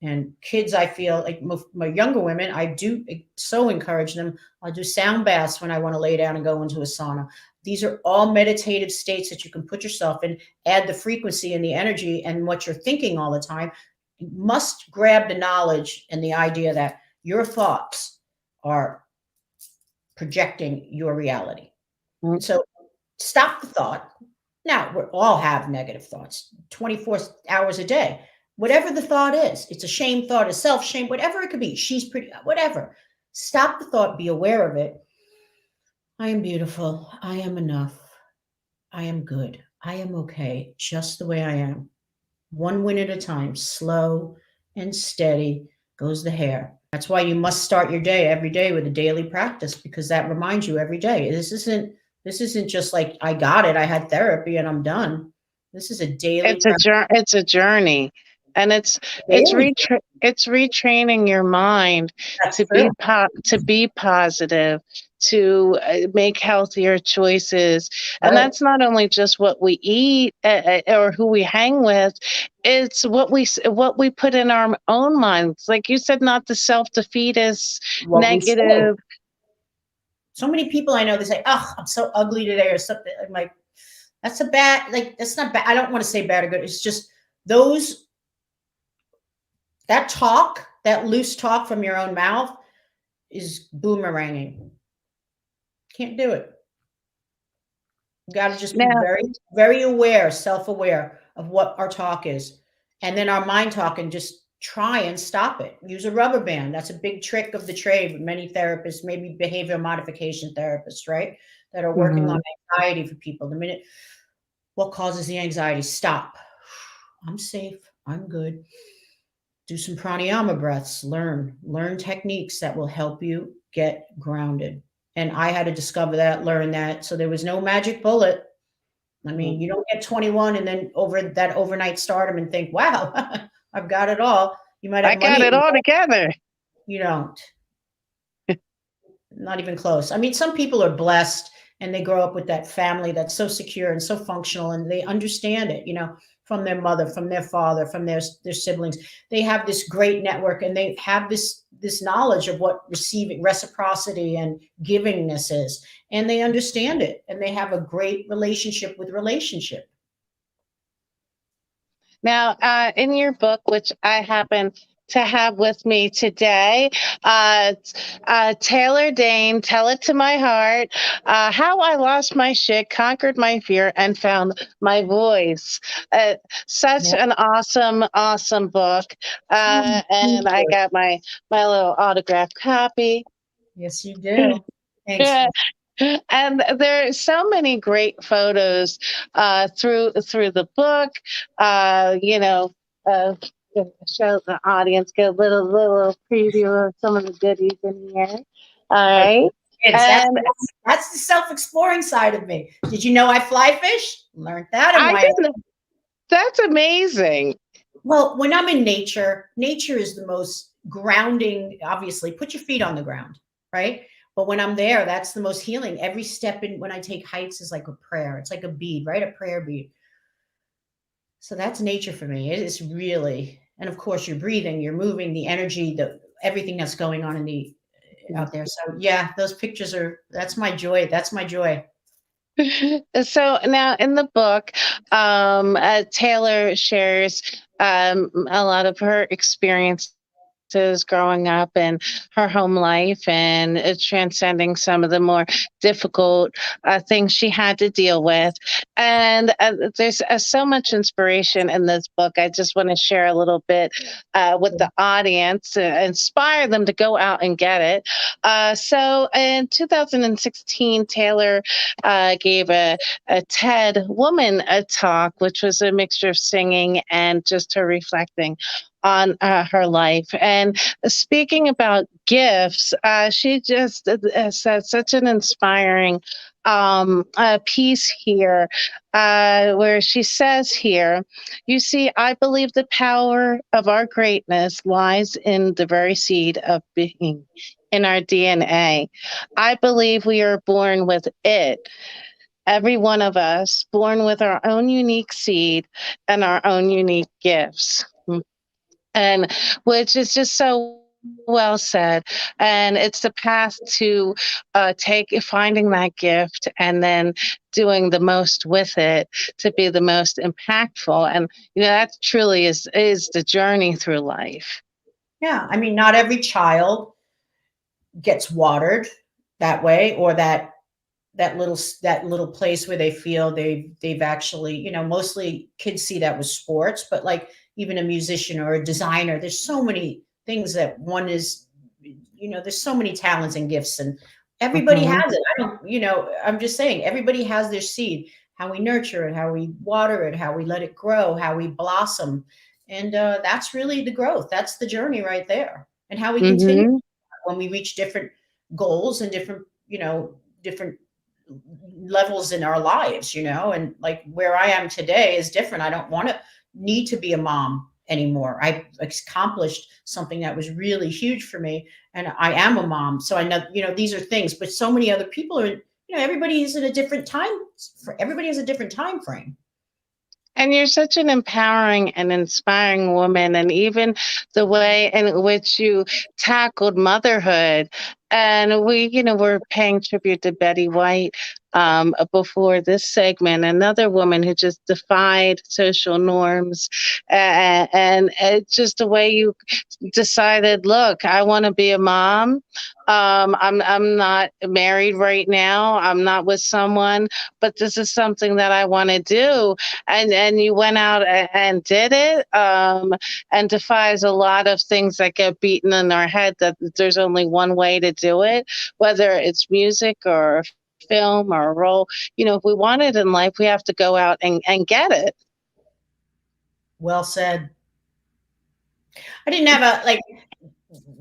Speaker 2: and kids, I feel like my younger women, I do so encourage them. I'll do sound baths when I want to lay down and go into a sauna. These are all meditative states that you can put yourself in, add the frequency and the energy and what you're thinking all the time. You must grab the knowledge and the idea that your thoughts are projecting your reality. So stop the thought. Now, we all have negative thoughts 24 hours a day. Whatever the thought is, it's a shame thought, a self-shame, whatever it could be. She's pretty, whatever. Stop the thought, be aware of it. I am beautiful. I am enough. I am good. I am okay, just the way I am. One win at a time, slow and steady goes the hair. That's why you must start your day every day with a daily practice, because that reminds you every day. This isn't just like, I got it, I had therapy and I'm done. This is a daily
Speaker 3: It's a journey. And it's retraining your mind to be positive, to make healthier choices. And
Speaker 2: Right.
Speaker 3: that's not only just what we eat or who we hang with, it's what we put in our own minds. Like you said, not the self-defeatist,
Speaker 2: What we say.
Speaker 3: negative.
Speaker 2: So many people I know, they say, "Oh, I'm so ugly today," or something. I'm like, that's a bad, like, that's not bad. I don't want to say bad or good. It's just those, that talk, that loose talk from your own mouth is boomeranging. Can't do it. You got to just be
Speaker 3: Now,
Speaker 2: very, very aware, self-aware of what our talk is. And then our mind talk, and just try and stop it. Use a rubber band. That's a big trick of the trade with many therapists, maybe behavior modification therapists, right? That are working on
Speaker 3: mhm.
Speaker 2: anxiety for people. The minute, what causes the anxiety? Stop. I'm safe. I'm good. Do some pranayama breaths. Learn techniques that will help you get grounded. And I had to discover that, learn that. So there was no magic bullet. I mean, you don't get 21 and then over that overnight stardom and think, wow, I've got it all. You might
Speaker 3: I
Speaker 2: have
Speaker 3: got
Speaker 2: money.
Speaker 3: it all together.
Speaker 2: You don't. Not even close. I mean, some people are blessed and they grow up with that family that's so secure and so functional, and they understand it, from their mother, from their father, from their siblings. They have this great network, and they have this knowledge of what receiving, reciprocity and givingness is, and they understand it, and they have a great relationship with relationship.
Speaker 3: Now, in your book, which I happen to have with me today, Taylor Dayne, Tell It to My Heart, How I Lost My Shit, Conquered My Fear, and Found My Voice. Such
Speaker 2: Yeah.
Speaker 3: an awesome, awesome book.
Speaker 2: Oh, thank
Speaker 3: And I
Speaker 2: you.
Speaker 3: got my little autographed copy.
Speaker 2: Yes, you do. Thanks.
Speaker 3: And there are so many great photos through the book. You know, show the audience, get a little preview of some of the goodies in here. All
Speaker 2: Oh,
Speaker 3: right,
Speaker 2: kids,
Speaker 3: and
Speaker 2: that's the self-exploring side of me. Did you know I fly fish? Learned that in
Speaker 3: I
Speaker 2: my.
Speaker 3: didn't. That's amazing.
Speaker 2: Well, when I'm in nature, nature is the most grounding. Obviously, put your feet on the ground, right? But when I'm there, that's the most healing. Every step in when I take hikes is like a prayer. It's like a bead, right? A prayer bead. So that's nature for me. It is really, and of course, you're breathing, you're moving, the energy, the everything that's going on in the out there. So yeah, those pictures are, that's my joy. That's my joy.
Speaker 3: So now in the book, Taylor shares a lot of her experiences growing up and her home life, and transcending some of the more difficult things she had to deal with. And there's so much inspiration in this book. I just want to share a little bit with the audience to inspire them to go out and get it. So in 2016, Taylor gave a TED Woman talk, which was a mixture of singing and just her reflecting on her life. And speaking about gifts, she just said such an inspiring piece here, where she says here, you see, I believe the power of our greatness lies in the very seed of being, in our DNA. I believe we are born with it. Every one of us born with our own unique seed and our own unique gifts. And which is just so well said. And it's the path to finding that gift and then doing the most with it to be the most impactful. And that truly is the journey through life.
Speaker 2: Yeah, I mean, not every child gets watered that way, or that little place where they feel they've actually, mostly kids see that with sports, but like even a musician or a designer, there's so many things that one is, there's so many talents and gifts, and everybody
Speaker 3: Mhm.
Speaker 2: has it. I don't, I'm just saying, everybody has their seed. How we nurture it, how we water it, how we let it grow, how we blossom, and that's really the growth. That's the journey right there, and how we continue
Speaker 3: Mhm.
Speaker 2: when we reach different goals and different levels in our lives, and like where I am today is different. I don't want to need to be a mom anymore. I accomplished something that was really huge for me, and I am a mom. So I know, these are things, but so many other people are, everybody is in a different time. Everybody has a different time frame.
Speaker 3: And you're such an empowering and inspiring woman, and even the way in which you tackled motherhood. And we're paying tribute to Betty White before this segment, another woman who just defied social norms, and it's just the way you decided, look, I want to be a mom. I'm not married right now. I'm not with someone, but this is something that I want to do. And you went out and did it, and defies a lot of things that get beaten in our head, that there's only one way to do it, whether it's music or film or a role. If we want it in life, we have to go out and get it.
Speaker 2: Well said. I didn't have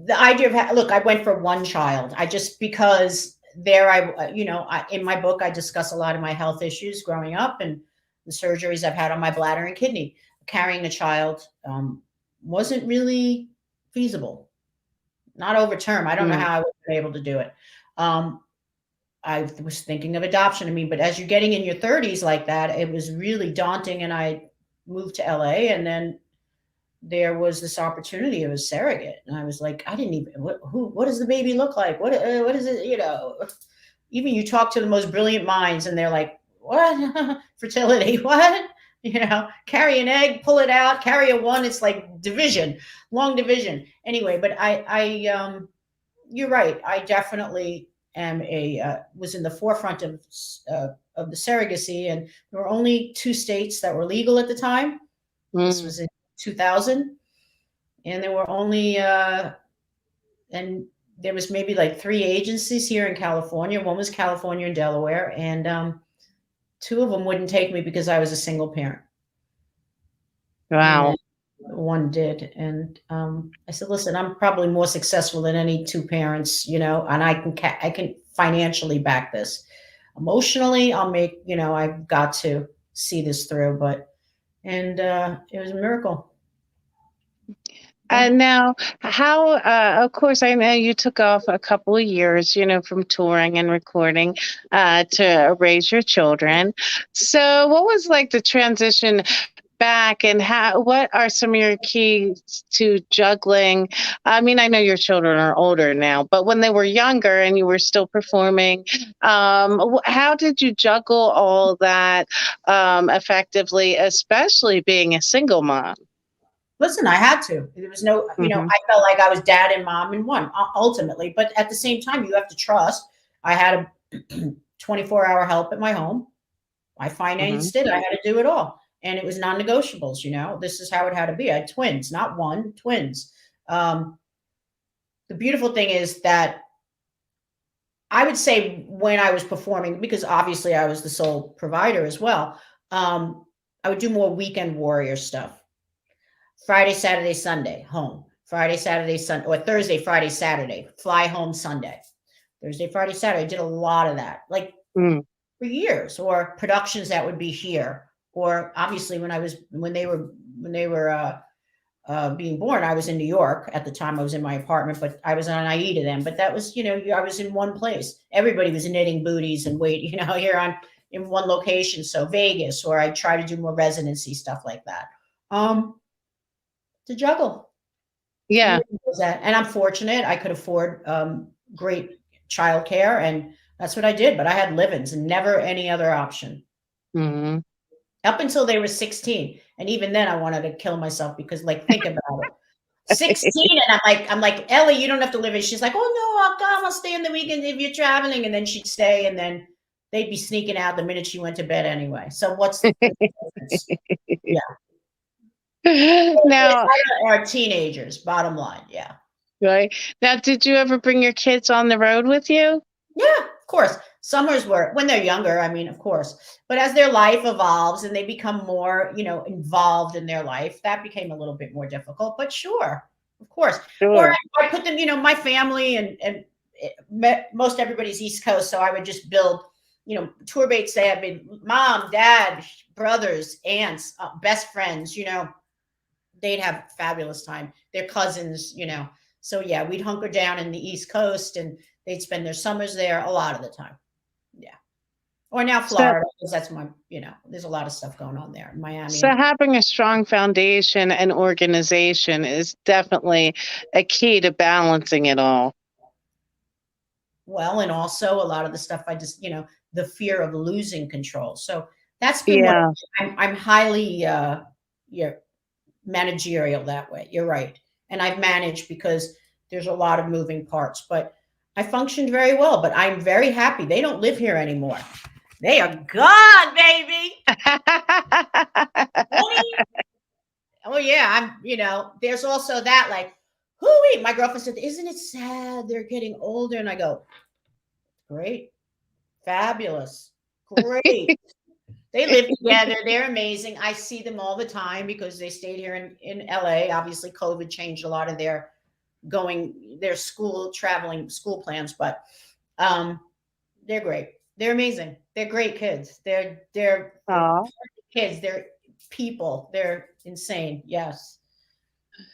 Speaker 2: the idea of, look, I went for one child. Because in my book, I discuss a lot of my health issues growing up and the surgeries I've had on my bladder and kidney. Carrying a child wasn't really feasible. Not over term. I don't know how I would be able to do it. I was thinking of adoption. But as you're getting in your 30s like that, it was really daunting. And I moved to LA, and then there was this opportunity. It was surrogate. And I was like, I didn't even, what does the baby look like? What is it? Even you talk to the most brilliant minds and they're like, what? Fertility? What? Carry an egg, pull it out, carry a one. It's like division, long division. Anyway, but you're right. I definitely am was in the forefront of the surrogacy, and there were only 2 states that were legal at the time. This was in 2000, and there were only and there was maybe like 3 agencies here in California. One was California and Delaware, and 2 of them wouldn't take me because I was a single parent.
Speaker 3: Wow.
Speaker 2: One did, and I said, listen, I'm probably more successful than any 2 parents, and I can financially back this. Emotionally, I'll make, I've got to see this through, and it was a miracle.
Speaker 3: And now, how, of course, I know you took off a couple of years, from touring and recording to raise your children. So what was like the transition back, and what are some of your keys to juggling? I know your children are older now, but when they were younger and you were still performing, how did you juggle all that effectively, especially being a single mom?
Speaker 2: Listen, I had to. There was no, I felt like I was dad and mom in one, ultimately. But at the same time, you have to trust. I had a 24-hour help at my home. I financed it. I had to do it all. And it was non-negotiables, This is how it had to be. I had twins, not one, twins. The beautiful thing is that I would say when I was performing, because obviously I was the sole provider as well, I would do more weekend warrior stuff. Friday, Saturday, Sunday, home. Friday, Saturday, Sunday, or Thursday, Friday, Saturday, fly home Sunday. Thursday, Friday, Saturday. I did a lot of that, for years, or productions that would be here. Or obviously when they were being born, I was in New York at the time. I was in my apartment, but I was on Aida then. But that was, I was in one place. Everybody was knitting booties and here in one location. So Vegas, or I try to do more residency stuff like that. To juggle.
Speaker 3: Yeah.
Speaker 2: And I'm fortunate. I could afford great childcare, and that's what I did. But I had live-ins and never any other option. Up until they were 16. And even then I wanted to kill myself because, think about it. 16, and I'm like, Ellie, you don't have to live in. She's like, oh no, I'll stay in the weekend if you're traveling. And then she'd stay, and then they'd be sneaking out the minute she went to bed anyway. So what's the difference? Yeah. Now are teenagers, bottom line. Yeah.
Speaker 3: Right. Now, did you ever bring your kids on the road with you?
Speaker 2: Yeah, of course. Summers were when they're younger. Of course. But as their life evolves and they become more, involved in their life, that became a little bit more difficult. But sure, of course.
Speaker 3: Sure.
Speaker 2: Or I put them, my family and most everybody's East Coast. So I would just build, tour dates. They have been mom, dad, brothers, aunts, best friends, they'd have fabulous time. Their cousins, So yeah, we'd hunker down in the East Coast, and they'd spend their summers there a lot of the time. Yeah. Or now
Speaker 3: So,
Speaker 2: Florida, because that's there's a lot of stuff going on there. Miami.
Speaker 3: so having a strong foundation and organization is definitely a key to balancing it all.
Speaker 2: Well, and also a lot of the stuff I just, the fear of losing control. So that's been what
Speaker 3: Yeah.
Speaker 2: I'm highly yeah, managerial that way. You're right. And I've managed because there's a lot of moving parts, but I functioned very well, but I'm very happy. They don't live here anymore. They are gone, baby. Oh yeah, there's also that like, hooey. My girlfriend said, "Isn't it sad they're getting older?" And I go, "Great. Fabulous. Great." They live together. They're amazing. I see them all the time because they stayed here in LA. Obviously, COVID changed a lot of their traveling school plans, but they're great. They're amazing. They're great kids. They're
Speaker 3: Aw.
Speaker 2: kids. They're people. They're insane. Yes.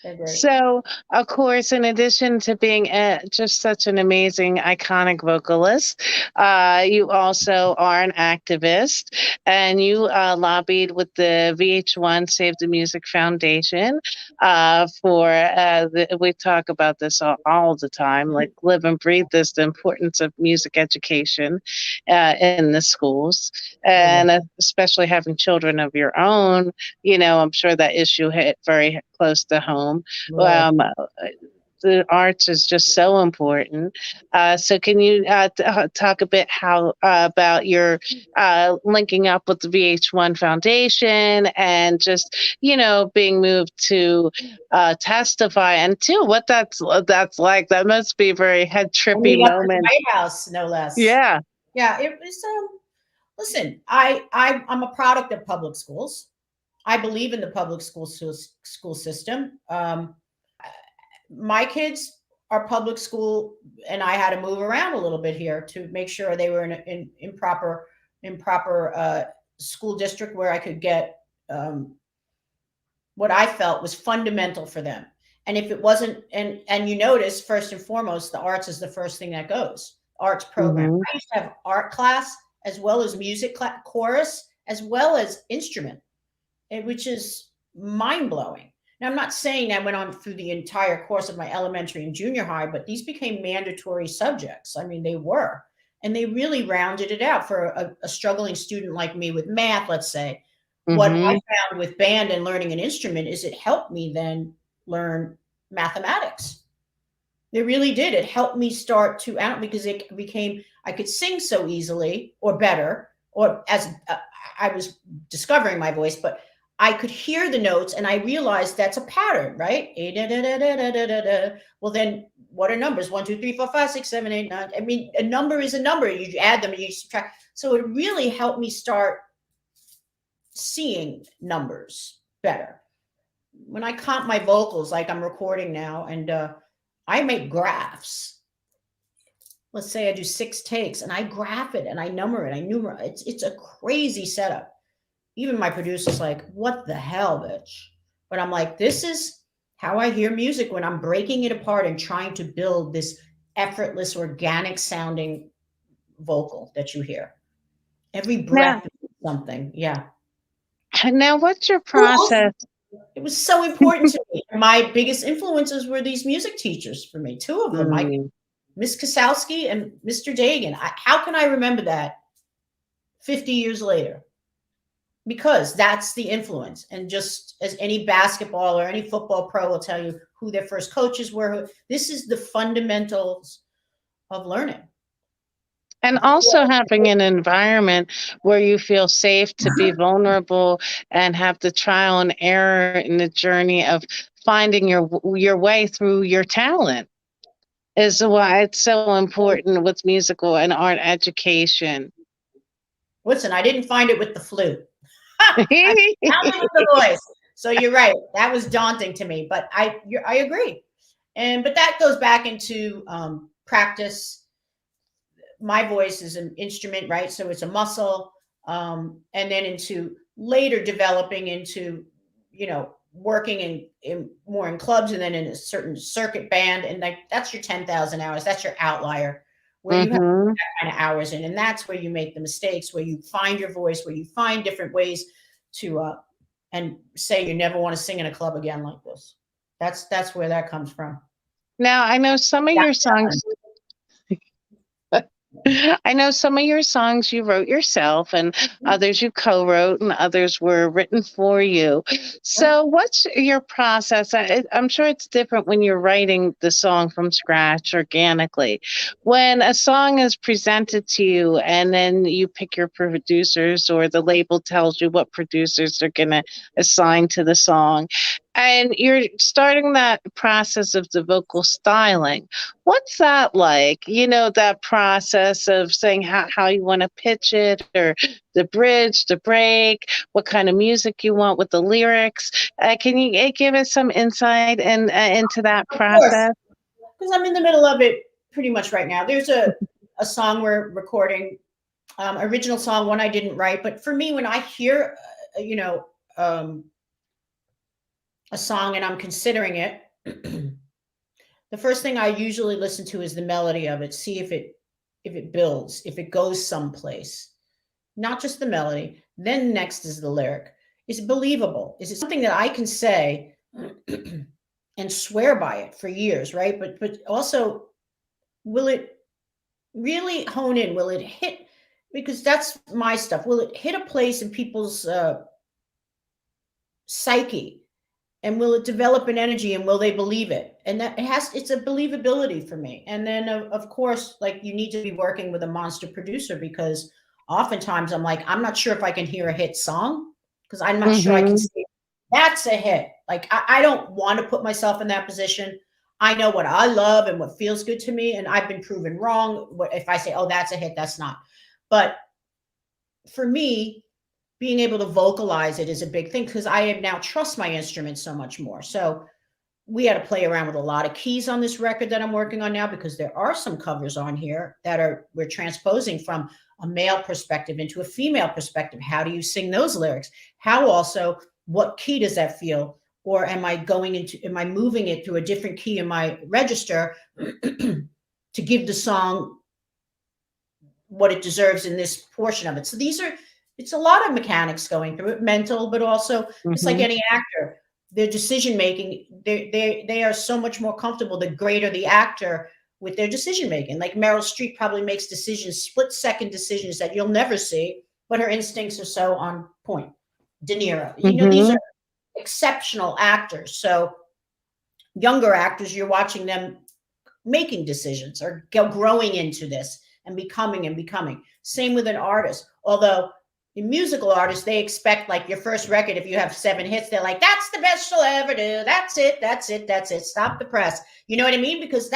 Speaker 2: They're great.
Speaker 3: So, of course, in addition to being just such an amazing, iconic vocalist, you also are an activist, and you lobbied with the VH1 Save the Music Foundation we talk about this all the time, like live and breathe this, the importance of music education in the schools, and especially having children of your own. I'm sure that issue hit very close to home. The arts is just so important. So can you talk a bit about your linking up with the VH1 Foundation and just, being moved to testify, and too, what that's like? That must be a very head trippy moment.
Speaker 2: White House, no less.
Speaker 3: Yeah.
Speaker 2: Yeah, it was. Listen, I'm a product of public schools. I believe in the public school system. My kids are public school, and I had to move around a little bit here to make sure they were in proper school district where I could get what I felt was fundamental for them. And if it wasn't, and you notice, first and foremost, the arts is the first thing that goes. Arts program.
Speaker 3: Mhm.
Speaker 2: I used to have art class as well as music chorus as well as instrument, which is mind blowing. Now, I'm not saying that went on through the entire course of my elementary and junior high, but these became mandatory subjects. I mean, they were, and they really rounded it out for a struggling student like me with math, let's say. What I found with band and learning an instrument is it helped me then learn mathematics. It really did. It helped me start to out because it became, I could sing so easily or better, or as I was discovering my voice, but I could hear the notes and I realized that's a pattern, right? Well, then what are numbers? 1, 2, 3, 4, 5, 6, 7, 8, 9. I mean, a number is a number. You add them and you subtract. So it really helped me start seeing numbers better. When I comp my vocals, like I'm recording now, and I make graphs. Let's say I do 6 takes and I graph it and I number it. It's a crazy setup. Even my producer's like, "What the hell, bitch?" But I'm like, this is how I hear music when I'm breaking it apart and trying to build this effortless, organic sounding vocal that you hear. Every breath is something. Yeah.
Speaker 3: Now, what's your process?
Speaker 2: It was so important to me. My biggest influences were these music teachers for me. 2 of them, Miss Kasowski and Mr. Dayne. How can I remember that 50 years later? Because that's the influence. And just as any basketball or any football pro will tell you who their first coaches were, this is the fundamentals of learning.
Speaker 3: And also having an environment where you feel safe to be vulnerable and have the trial and error in the journey of finding your way through your talent is why it's so important with musical and art education.
Speaker 2: Listen, I didn't find it with the flute. I found it with the voice. So you're right. That was daunting to me, but I agree. But that goes back into practice. My voice is an instrument, right? So it's a muscle. And then into later developing into, working in more in clubs and then in a certain circuit band, and like that's your 10,000 hours. That's your outlier where you have that kind of hours in, and that's where you make the mistakes, where you find your voice, where you find different ways to and say you never want to sing in a club again like this. That's where that comes from.
Speaker 3: Now, I know some of your songs. I know some of your songs you wrote yourself, and others you co-wrote, and others were written for you. So what's your process? I'm sure it's different when you're writing the song from scratch organically. When a song is presented to you and then you pick your producers, or the label tells you what producers they're going to assign to the song, and you're starting that process of the vocal styling. What's that like? You know, that process of saying how you want to pitch it, or the bridge, the break, what kind of music you want with the lyrics. Can you give us some insight into that process?
Speaker 2: Because I'm in the middle of it pretty much right now. There's a song we're recording, original song, one I didn't write. But for me, when I hear, a song and I'm considering it, the first thing I usually listen to is the melody of it. See if it builds, if it goes someplace, not just the melody. Then next is the lyric. Is it believable? Is it something that I can say and swear by it for years, right? But also, will it really hone in? Will it hit? Because that's my stuff. Will it hit a place in people's psyche? And will it develop an energy, and will they believe it? And that it's a believability for me. And then of course, like, you need to be working with a monster producer, because oftentimes I'm like, I'm not sure if I can hear a hit song, because I'm not sure I can say that's a hit. Like, I don't want to put myself in that position. I know what I love and what feels good to me. And I've been proven wrong. If I say, oh, that's a hit, that's not. But for me, being able to vocalize it is a big thing, because I now trust my instrument so much more. So we had to play around with a lot of keys on this record that I'm working on now, because there are some covers on here that we're transposing from a male perspective into a female perspective. How do you sing those lyrics? How also, what key does that feel? Or am I moving it to a different key in my register to give the song what it deserves in this portion of it? So it's a lot of mechanics going through it, mental, but also just like any actor, their decision making, they are so much more comfortable the greater the actor with their decision making. Like Meryl Streep probably makes decisions, split-second decisions that you'll never see, but her instincts are so on point. De Niro, these are exceptional actors. So younger actors, you're watching them making decisions or growing into this and becoming. Same with an artist, although in musical artists, they expect, like, your first record, if you have 7 hits, they're like, that's the best you'll ever do. That's it. Stop the press. You know what I mean? Because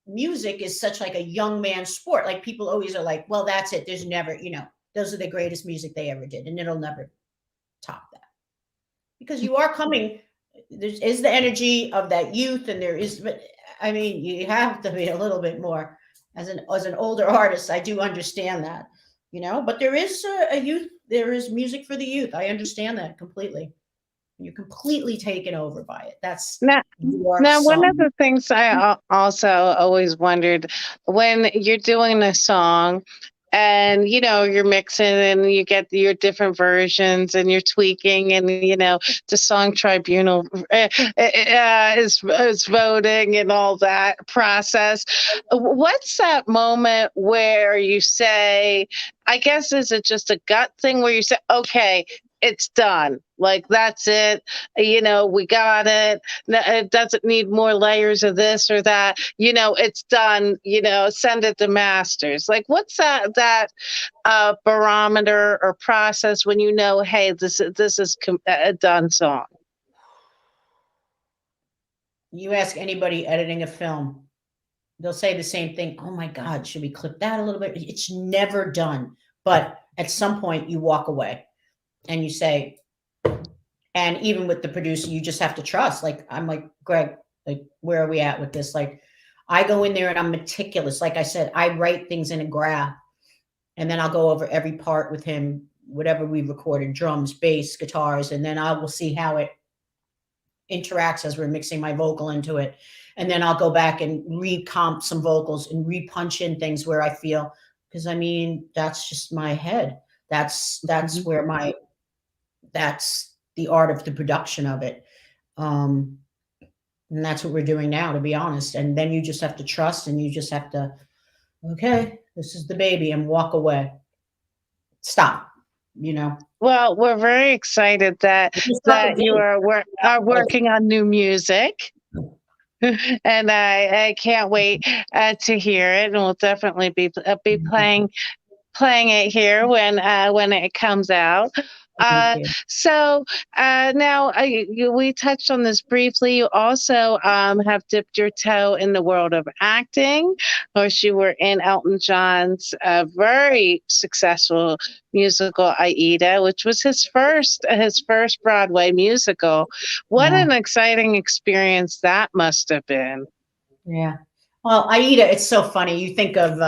Speaker 2: music is such like a young man sport. Like, people always are like, well, that's it. There's never, those are the greatest music they ever did. And it'll never top that. Because you are coming, there is the energy of that youth, and but I mean, you have to be a little bit more, as an older artist, I do understand that. But there is a youth, there is music for the youth. I understand that completely. You're completely taken over by it. That's
Speaker 3: now one of the things I also always wondered, when you're doing a song and you're mixing and you get your different versions and you're tweaking, and the song tribunal is voting and all that process. What's that moment where you say, I guess, is it just a gut thing where you say, okay, it's done, like, that's it, we got it, it doesn't need more layers of this or that, it's done, send it to masters? Like, what's that barometer or process when hey, this is a done song?
Speaker 2: You ask anybody editing a film, they'll say the same thing. Oh my God, should we clip that a little bit? It's never done. But at some point you walk away and you say, and even with the producer, you just have to trust. Like, I'm like, Greg, like, where are we at with this? Like, I go in there and I'm meticulous. Like I said, I write things in a graph, and then I'll go over every part with him, whatever we recorded, drums, bass, guitars, and then I will see how it interacts as we're mixing my vocal into it. And then I'll go back and recomp some vocals and repunch in things where I feel, because I mean, that's just my head. That's where that's the art of the production of it. And that's what we're doing now, to be honest. And then you just have to trust, and you just have to, okay, this is the baby, and walk away. Stop, you know.
Speaker 3: Well, we're very excited that you are working on new music. And I can't wait to hear it, and we'll definitely be playing it here when it comes out. So now we touched on this briefly. You also have dipped your toe in the world of acting. Of course, you were in Elton John's very successful musical Aida, which was his first Broadway musical. What an exciting experience that must have been.
Speaker 2: Yeah. Well, Aida, it's so funny. You think of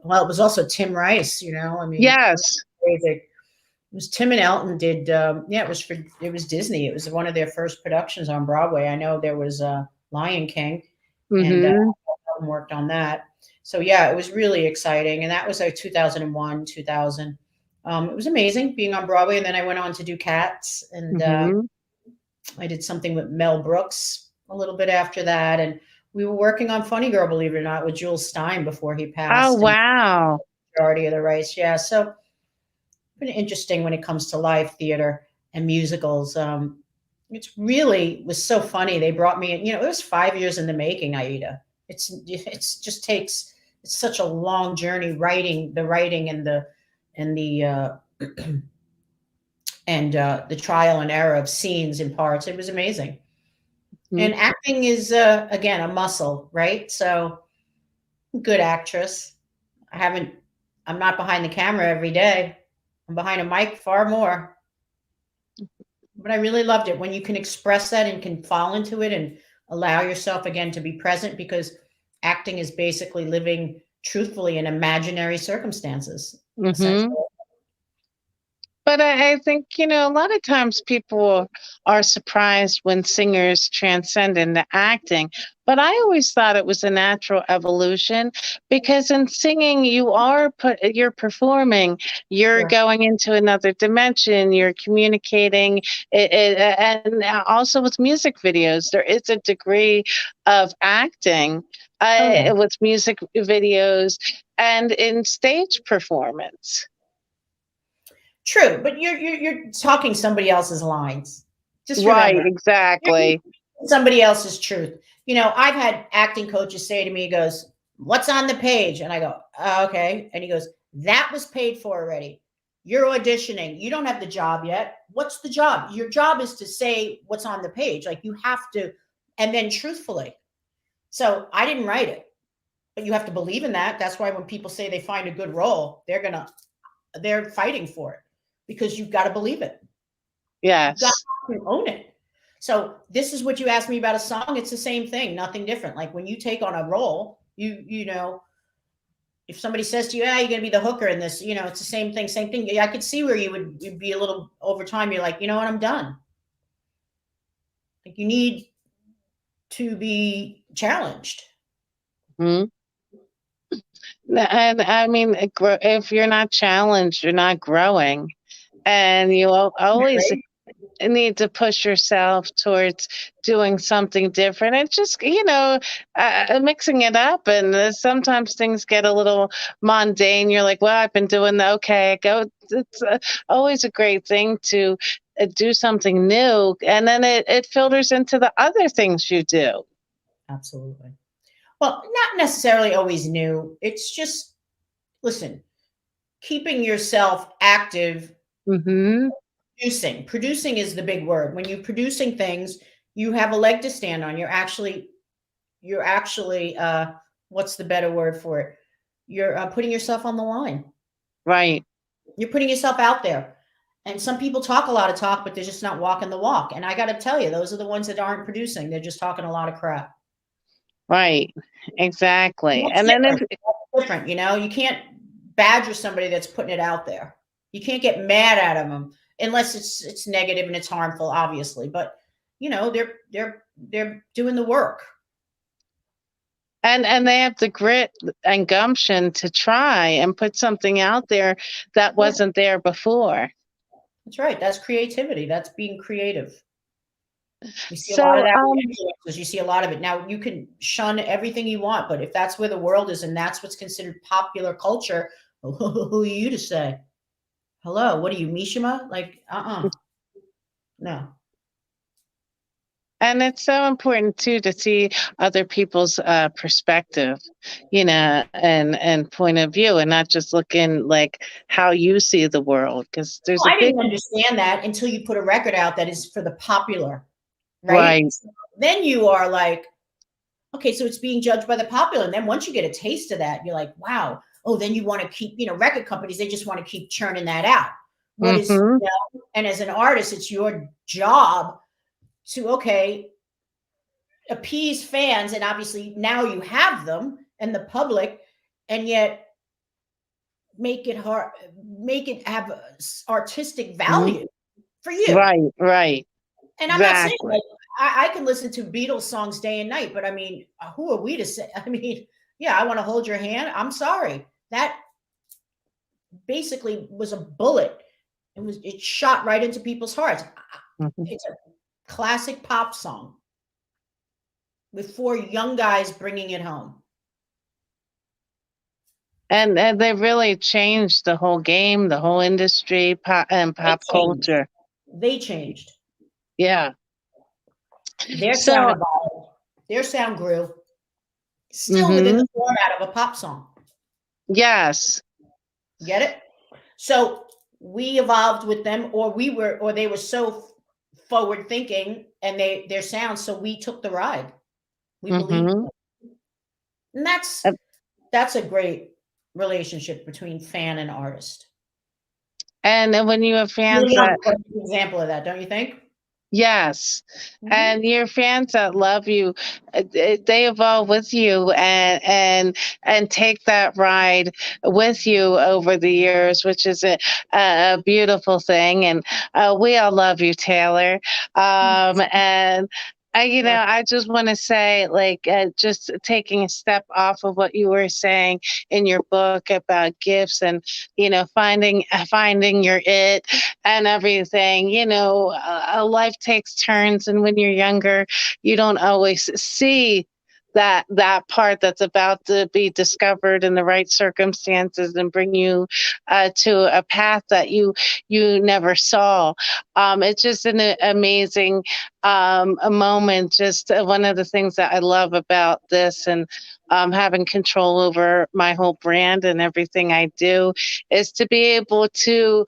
Speaker 2: well, it was also Tim Rice, you know. I mean,
Speaker 3: yes.
Speaker 2: It was Tim and Elton did. Yeah, it was Disney. It was one of their first productions on Broadway. I know there was Lion King, and Elton worked on that. So yeah, it was really exciting, and that was like 2001, 2000. It was amazing being on Broadway, and then I went on to do Cats, and I did something with Mel Brooks a little bit after that, and we were working on Funny Girl, believe it or not, with Jules Stein before he passed.
Speaker 3: Oh wow!
Speaker 2: Majority of the rights, yeah. So been interesting when it comes to live theater and musicals. It's really was so funny. They brought me in, you know, it was 5 years in the making, Aida. It's just takes, it's such a long journey writing and the the trial and error of scenes and parts. It was amazing. And acting is again a muscle, right? So good actress. I'm not behind the camera every day. I'm behind a mic far more. But I really loved it when you can express that and can fall into it and allow yourself again to be present, because acting is basically living truthfully in imaginary circumstances.
Speaker 3: But I think, you know, a lot of times people are surprised when singers transcend into acting. But I always thought it was a natural evolution, because in singing, you're performing, you're going into another dimension, you're communicating, and also with music videos, there is a degree of acting with music videos and in stage performance.
Speaker 2: True, but you're talking somebody else's lines. Just remember,
Speaker 3: right, exactly.
Speaker 2: Somebody else's truth. You know, I've had acting coaches say to me, he goes, "What's on the page?" And I go, "Okay." And he goes, "That was paid for already. You're auditioning. You don't have the job yet. What's the job? Your job is to say what's on the page. Like, you have to, and then truthfully." So I didn't write it, but you have to believe in that. That's why when people say they find a good role, they're fighting for it, because you've got to believe it.
Speaker 3: Yes.
Speaker 2: You've got to own it. So this is what you asked me about a song. It's the same thing, nothing different. Like when you take on a role, you know, if somebody says to you, "Yeah, you're going to be the hooker in this," you know, it's the same thing, same thing. I could see where you'd be a little over time. You're like, you know what, I'm done. Like, you need to be challenged.
Speaker 3: And I mean, if you're not challenged, you're not growing, and you always need to push yourself towards doing something different, and just, you know, mixing it up. And sometimes things get a little mundane. You're like, well, I've been doing it's always a great thing to do something new, and then it filters into the other things you do.
Speaker 2: Absolutely. Well, not necessarily always new. It's just, listen, keeping yourself active. Producing is the big word. When you're producing things, you have a leg to stand on. You're actually what's the better word for it? You're putting yourself on the line.
Speaker 3: Right.
Speaker 2: You're putting yourself out there. And some people talk a lot of talk, but they're just not walking the walk. And I got to tell you, those are the ones that aren't producing. They're just talking a lot of crap.
Speaker 3: Right. Exactly.
Speaker 2: That's
Speaker 3: and
Speaker 2: different.
Speaker 3: then
Speaker 2: That's different. You know, you can't badger somebody that's putting it out there. You can't get mad at them unless it's negative and it's harmful, obviously. But they're doing the work.
Speaker 3: And they have the grit and gumption to try and put something out there that
Speaker 2: Yeah,
Speaker 3: wasn't there before.
Speaker 2: that's right. That's creativity. That's being creative. You see a lot of
Speaker 3: So,
Speaker 2: that with influencers. You see a lot of it. Now, you can shun everything you want, but if that's where the world is and that's what's considered popular culture, who are you to say? Hello, what are you, Mishima? Like, no.
Speaker 3: and it's so important too to see other people's perspective, and point of view, and not just looking like how you see the world, because there's
Speaker 2: Well,
Speaker 3: a
Speaker 2: I
Speaker 3: big
Speaker 2: didn't understand that until you put a record out that is for the popular, right?
Speaker 3: right.
Speaker 2: So then you are like, okay, so it's being judged by the popular. And then once you get a taste of that, you're like, wow. Oh, then you want to keep, record companies, they just want to keep churning that out. What is,
Speaker 3: Hmm.
Speaker 2: and as an artist, it's your job to, okay, appease fans. And obviously now you have them and the public, and yet make it hard, make it have artistic value for you.
Speaker 3: Right,
Speaker 2: And I'm not saying
Speaker 3: exactly.
Speaker 2: like I can listen to Beatles songs day and night, but I mean, who are we to say? I mean, yeah, I want to hold your hand. I'm sorry. That basically was a bullet. It shot right into people's hearts.
Speaker 3: Mhm.
Speaker 2: It's a classic pop song with four young guys bringing it home.
Speaker 3: And they really changed the whole game, the whole industry, and
Speaker 2: They
Speaker 3: pop
Speaker 2: changed.
Speaker 3: culture.
Speaker 2: They changed.
Speaker 3: Yeah.
Speaker 2: Their sound
Speaker 3: So,
Speaker 2: evolved. Their sound grew. Still within
Speaker 3: hmm
Speaker 2: the format of a pop song.
Speaker 3: yes.
Speaker 2: Get it? So we evolved with them, or they were so forward thinking, and their sound. So we took the ride. We believed,
Speaker 3: Hmm.
Speaker 2: and that's a great relationship between fan and artist.
Speaker 3: And then when you have
Speaker 2: Neil
Speaker 3: fans
Speaker 2: Young,
Speaker 3: that,
Speaker 2: perfect example of that, don't you think?
Speaker 3: yes,
Speaker 2: Hmm.
Speaker 3: and your fans that love you, they evolve with you and take that ride with you over the years, which is a beautiful thing. And we all love you, Taylor. And I just want to say, like, just taking a step off of what you were saying in your book about gifts and finding your it and everything. Life takes turns, and when you're younger, you don't always see that part that's about to be discovered in the right circumstances and bring you to a path that you never saw. It's just an amazing a moment. Just one of the things that I love about this, and having control over my whole brand and everything I do, is to be able to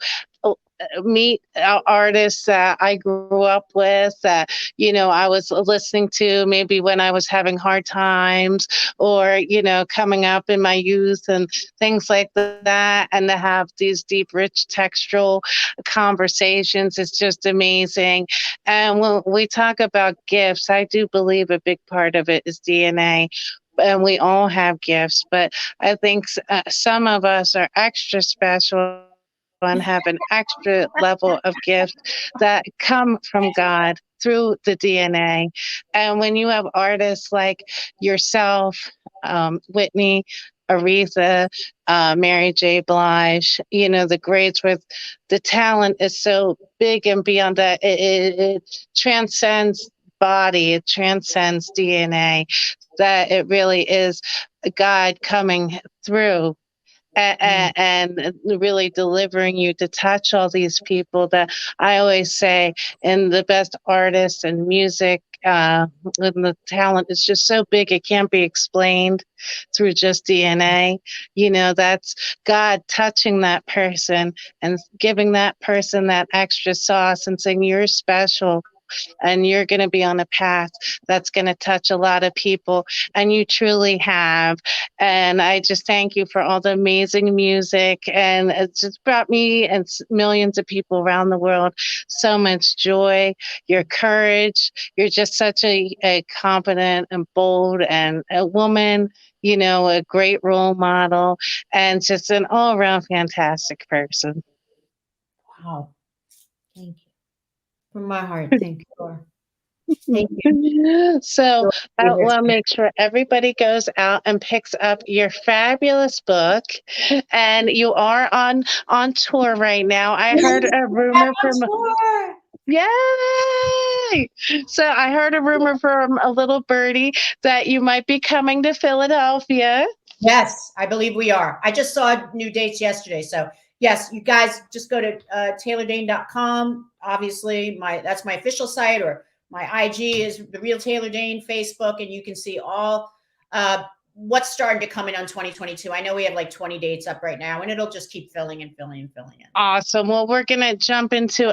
Speaker 3: meet artists that I grew up with, that I was listening to maybe when I was having hard times, or coming up in my youth and things like that, and to have these deep, rich, textural conversations. It's just amazing. And when we talk about gifts, I do believe a big part of it is DNA. And we all have gifts, but I think some of us are extra special and have an extra level of gifts that come from God through the DNA. And when you have artists like yourself, Whitney, Aretha, Mary J. Blige, the grades with the talent is so big and beyond that, it transcends body, it transcends DNA, that it really is God coming through
Speaker 2: Mm.
Speaker 3: and really delivering you to touch all these people that I always say, and the best artists and music, and the talent is just so big it can't be explained through just DNA. That's God touching that person and giving that person that extra sauce and saying, you're special and you're going to be on a path that's going to touch a lot of people. And you truly have. And I just thank you for all the amazing music. And it's just brought me and millions of people around the world so much joy, your courage. You're just such a confident and bold and a woman, a great role model, and just an all around fantastic person.
Speaker 2: Wow. Thank you. From my heart, thank you. Thank you.
Speaker 3: So I
Speaker 2: You're
Speaker 3: want to make sure everybody goes out and picks up your fabulous book. And you are on tour right now. I heard a
Speaker 2: back
Speaker 3: rumor
Speaker 2: on
Speaker 3: from
Speaker 2: tour.
Speaker 3: Yay! So I heard a rumor from a little birdie that you might be coming to Philadelphia.
Speaker 2: Yes, I believe we are. I just saw new dates yesterday. So yes, you guys just go to taylordayne.com. Obviously, that's my official site, or my IG is the real Taylor Dayne, Facebook, and you can see all what's starting to come in on 2022. I know we have like 20 dates up right now, and it'll just keep filling and filling and filling in.
Speaker 3: Awesome. Well, we're gonna jump into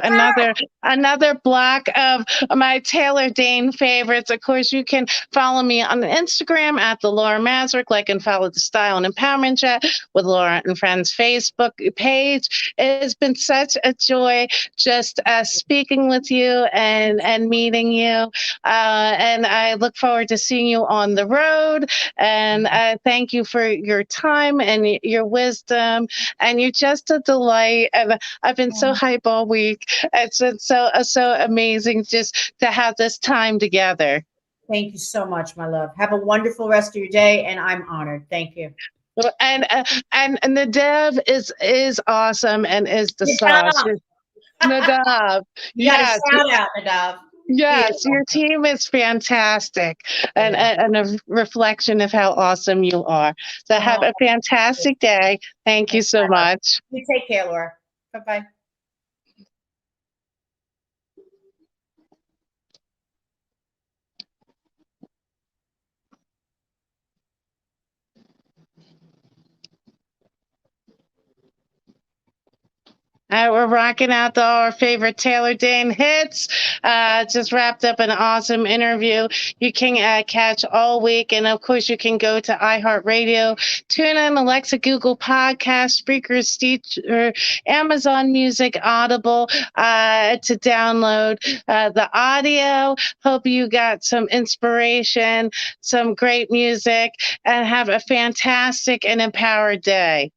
Speaker 3: another block of my Taylor Dayne favorites. Of course, you can follow me on Instagram at the Laura Masrick, like and follow the Style and Empowerment Chat with Laura and Friends Facebook page. It has been such a joy just speaking with you and meeting you. And I look forward to seeing you on the road. And thank you for your time and your wisdom. And you're just a delight. And I've been so hype all week. It's been so amazing just to have this time together.
Speaker 2: Thank you so much, my love. Have a wonderful rest of your day, and I'm honored. Thank you.
Speaker 3: And the dev is awesome and is the sauce. Nadav.
Speaker 2: You got
Speaker 3: Yes.
Speaker 2: a shout out, Nadav.
Speaker 3: Yes, your team is fantastic and a reflection of how awesome you are. So have a fantastic day. Thank you so much.
Speaker 2: You take care, Laura. Bye-bye.
Speaker 3: We're rocking out our favorite Taylor Dayne hits. Just wrapped up an awesome interview. You can catch all week. And of course, you can go to iHeartRadio, TuneIn, Alexa, Google Podcast, Spreaker, Stitcher, Amazon Music, Audible to download the audio. Hope you got some inspiration, some great music, and have a fantastic and empowered day.